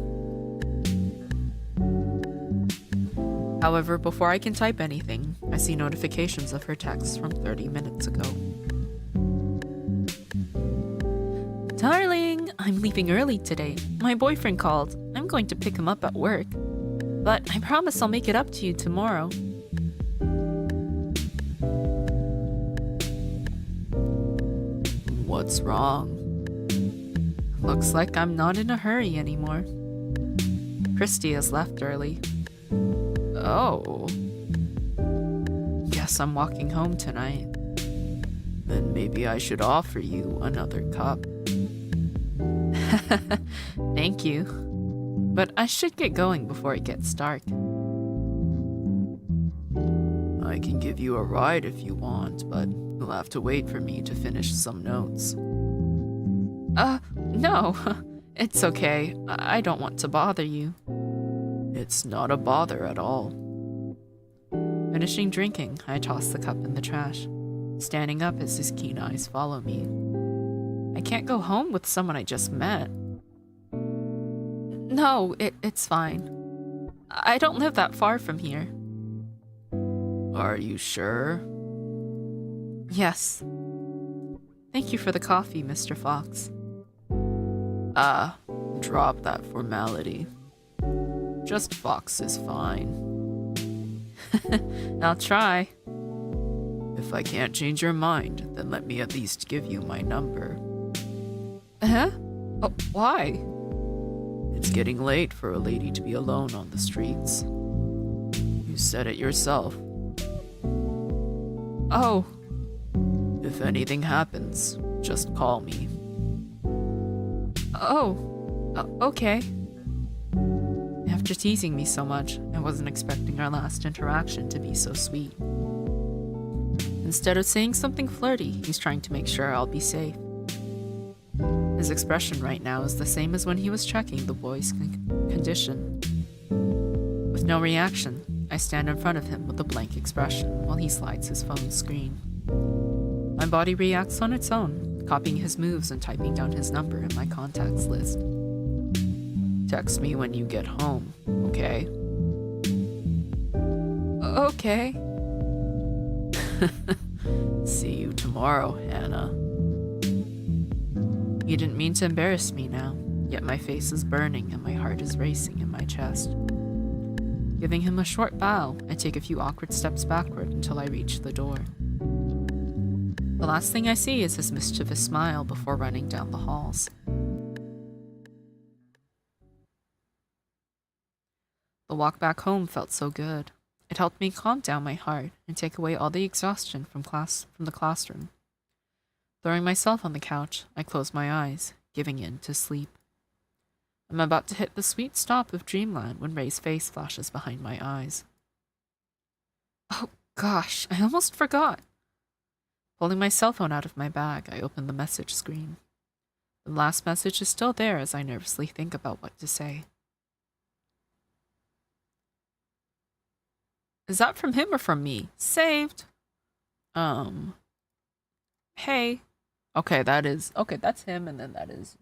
However, before I can type anything, I see notifications of her texts from 30 minutes ago. Darling, I'm leaving early today. My boyfriend called. I'm going to pick him up at work. But I promise I'll make it up to you tomorrow. What's wrong? Looks like I'm not in a hurry anymore. Christy has left early. Oh. Guess I'm walking home tonight. Then maybe I should offer you another cup. Thank you. But I should get going before it gets dark. I can give you a ride if you want, but you'll have to wait for me to finish some notes. No. It's okay. I don't want to bother you. It's not a bother at all. Finishing drinking, I toss the cup in the trash, standing up as his keen eyes follow me. I can't go home with someone I just met. No, it's fine. I don't live that far from here. Are you sure? Yes. Thank you for the coffee, Mr. Fox. Drop that formality. Just Fox is fine. I'll try. If I can't change your mind, then let me at least give you my number. Huh? Oh, why? It's getting late for a lady to be alone on the streets. You said it yourself. Oh, If anything happens, just call me. okay. After teasing me so much, I wasn't expecting our last interaction to be so sweet. Instead of saying something flirty, he's trying to make sure I'll be safe. His expression right now is the same as when he was checking the boy's condition. No reaction. I stand in front of him with a blank expression while he slides his phone screen. My body reacts on its own, copying his moves and typing down his number in my contacts list. Text me when you get home, okay? Okay. See you tomorrow, Hannah. You didn't mean to embarrass me now, yet my face is burning and my heart is racing in my chest. Giving him a short bow, I take a few awkward steps backward until I reach the door. The last thing I see is his mischievous smile before running down the halls. The walk back home felt so good. It helped me calm down my heart and take away all the exhaustion from the classroom. Throwing myself on the couch, I close my eyes, giving in to sleep. I'm about to hit the sweet stop of dreamland when Ray's face flashes behind my eyes. Oh gosh, I almost forgot. Pulling my cell phone out of my bag, I open the message screen. The last message is still there as I nervously think about what to say. Is that from him or from me? Saved. Hey. Okay, that's him, and then that is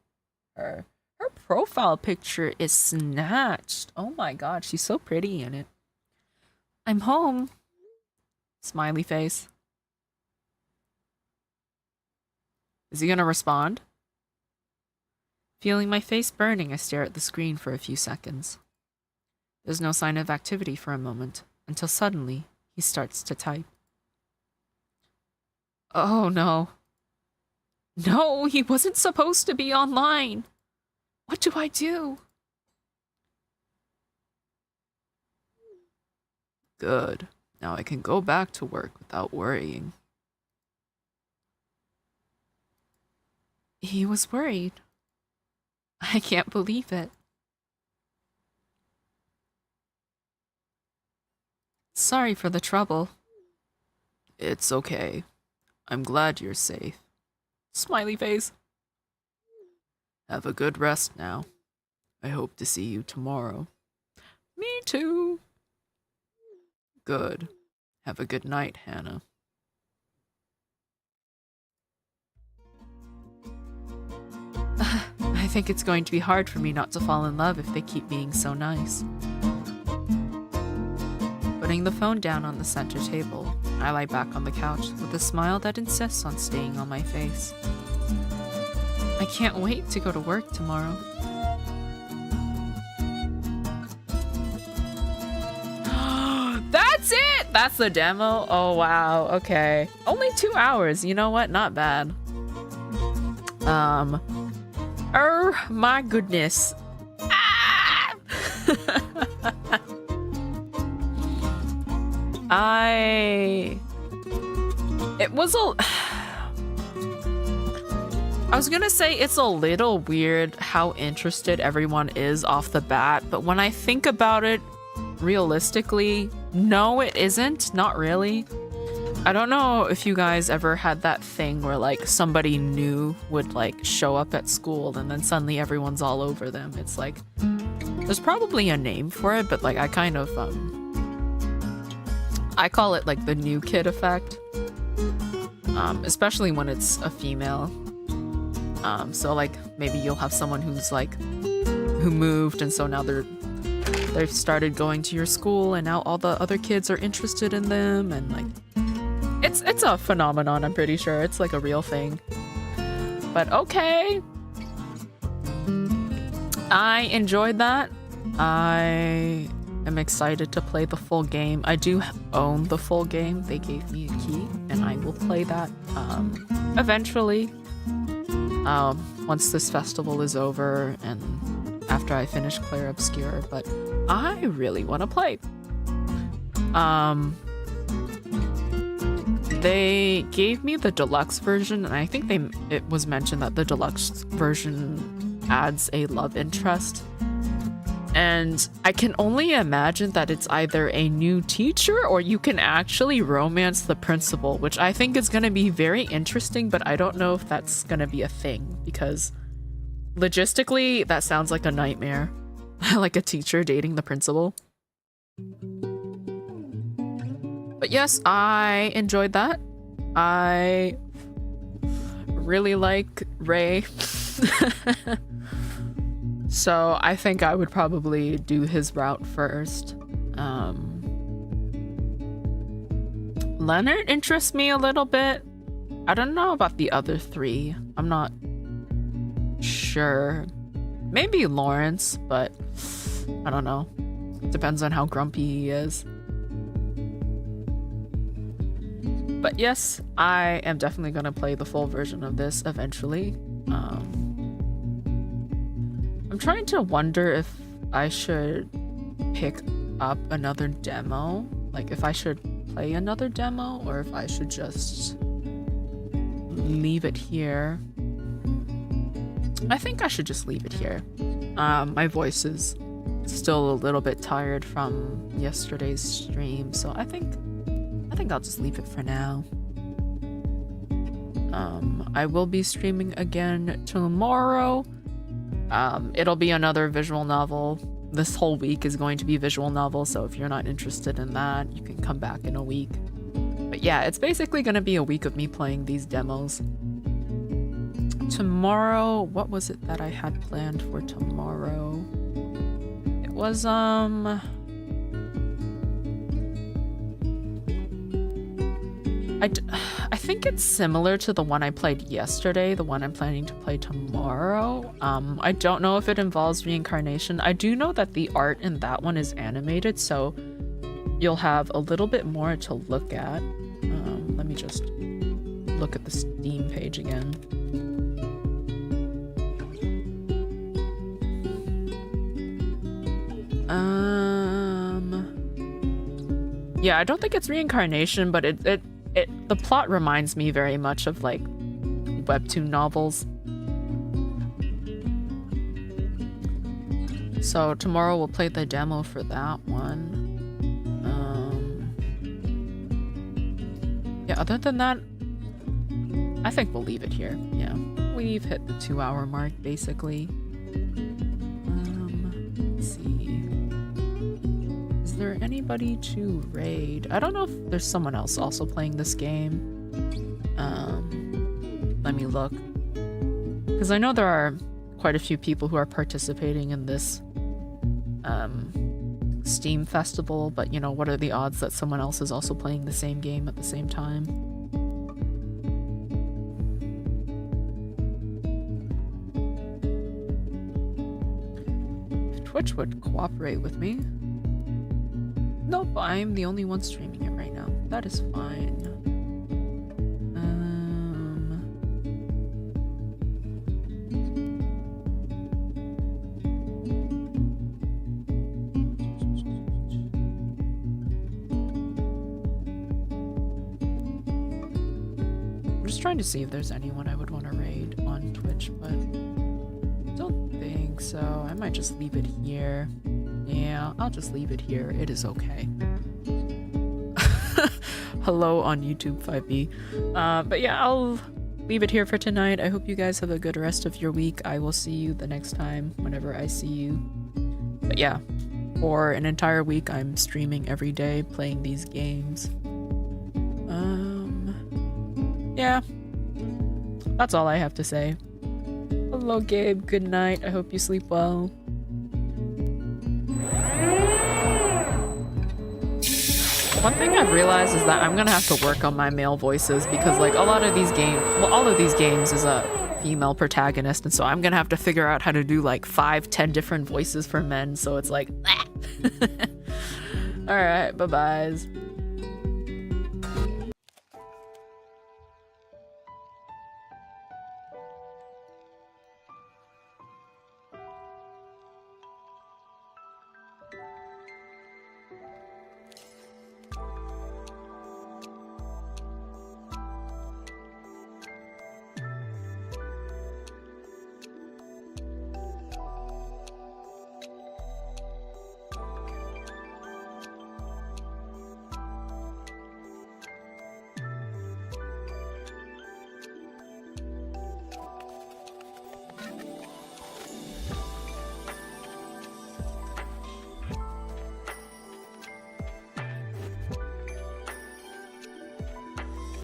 her. Her profile picture is snatched. Oh my god, she's so pretty in it. I'm home. Smiley face. Is he gonna respond? Feeling my face burning, I stare at the screen for a few seconds. There's no sign of activity for a moment, until suddenly he starts to type. Oh no. No, he wasn't supposed to be online. What do I do? Good. Now I can go back to work without worrying. He was worried. I can't believe it. Sorry for the trouble. It's okay. I'm glad you're safe. Smiley face. Have a good rest now. I hope to see you tomorrow. Me too. Good. Have a good night, Hannah. I think it's going to be hard for me not to fall in love if they keep being so nice. Putting the phone down on the center table, I lie back on the couch with a smile that insists on staying on my face. I can't wait to go to work tomorrow. That's it! That's the demo? Oh wow, okay. Only 2 hours, you know what? Not bad. Oh my goodness. Ah! It was I was gonna say it's a little weird how interested everyone is off the bat, but when I think about it realistically, no, it isn't. Not really. I don't know if you guys ever had that thing where like somebody new would like show up at school and then suddenly everyone's all over them. It's like there's probably a name for it, but like I kind of I call it like the new kid effect. Especially when it's a female. So like maybe you'll have someone who's like who moved and so now they've started going to your school and now all the other kids are interested in them and like it's a phenomenon, I'm pretty sure. It's like a real thing. But okay. I enjoyed that. I am excited to play the full game. I do own the full game. They gave me a key and I will play that eventually. Once this festival is over and after I finish Clair Obscure, but I really want to play. They gave me the deluxe version, and I think it was mentioned that the deluxe version adds a love interest. And I can only imagine that it's either a new teacher or you can actually romance the principal, which I think is going to be very interesting, but I don't know if that's going to be a thing because logistically, that sounds like a nightmare. Like a teacher dating the principal. But yes, I enjoyed that. I really like Ray. So I think I would probably do his route first. Leonard interests me a little bit. I don't know about the other three. I'm not sure. Maybe Lawrence, but I don't know. Depends on how grumpy he is. But yes, I am definitely going to play the full version of this eventually. I'm trying to wonder if I should pick up another demo. Like if I should play another demo or if I should just leave it here. I think I should just leave it here. My voice is still a little bit tired from yesterday's stream, so I think I'll just leave it for now. I will be streaming again tomorrow. It'll be another visual novel. This whole week is going to be visual novel, so if you're not interested in that, you can come back in a week. But yeah, it's basically going to be a week of me playing these demos. Tomorrow, what was it that I had planned for tomorrow? It was, I think it's similar to the one I played yesterday, the one I'm planning to play tomorrow. I don't know if it involves reincarnation. I do know that the art in that one is animated, so you'll have a little bit more to look at. Let me just look at the Steam page again. Yeah, I don't think it's reincarnation, but the plot reminds me very much of like webtoon novels. So tomorrow we'll play the demo for that one. Yeah, other than that, I think we'll leave it here. Yeah, we've hit the 2-hour mark basically. Let's see. Is there anybody to raid? I don't know if there's someone else also playing this game. Let me look. Because I know there are quite a few people who are participating in this Steam festival, but you know, what are the odds that someone else is also playing the same game at the same time? If Twitch would cooperate with me. Nope, I'm the only one streaming it right now. That is fine. I'm just trying to see if there's anyone I would want to raid on Twitch, but I don't think so. I might just leave it here. Yeah, I'll just leave it here. It is okay. Hello on YouTube 5B. But yeah, I'll leave it here for tonight. I hope you guys have a good rest of your week. I will see you the next time whenever I see you. But yeah, for an entire week, I'm streaming every day, playing these games. Yeah, that's all I have to say. Hello, Gabe. Good night. I hope you sleep well. One thing I've realized is that I'm gonna have to work on my male voices because like a lot of these games, well, all of these games is a female protagonist, and so I'm gonna have to figure out how to do like 5-10 different voices for men, so it's like all right, bye-byes.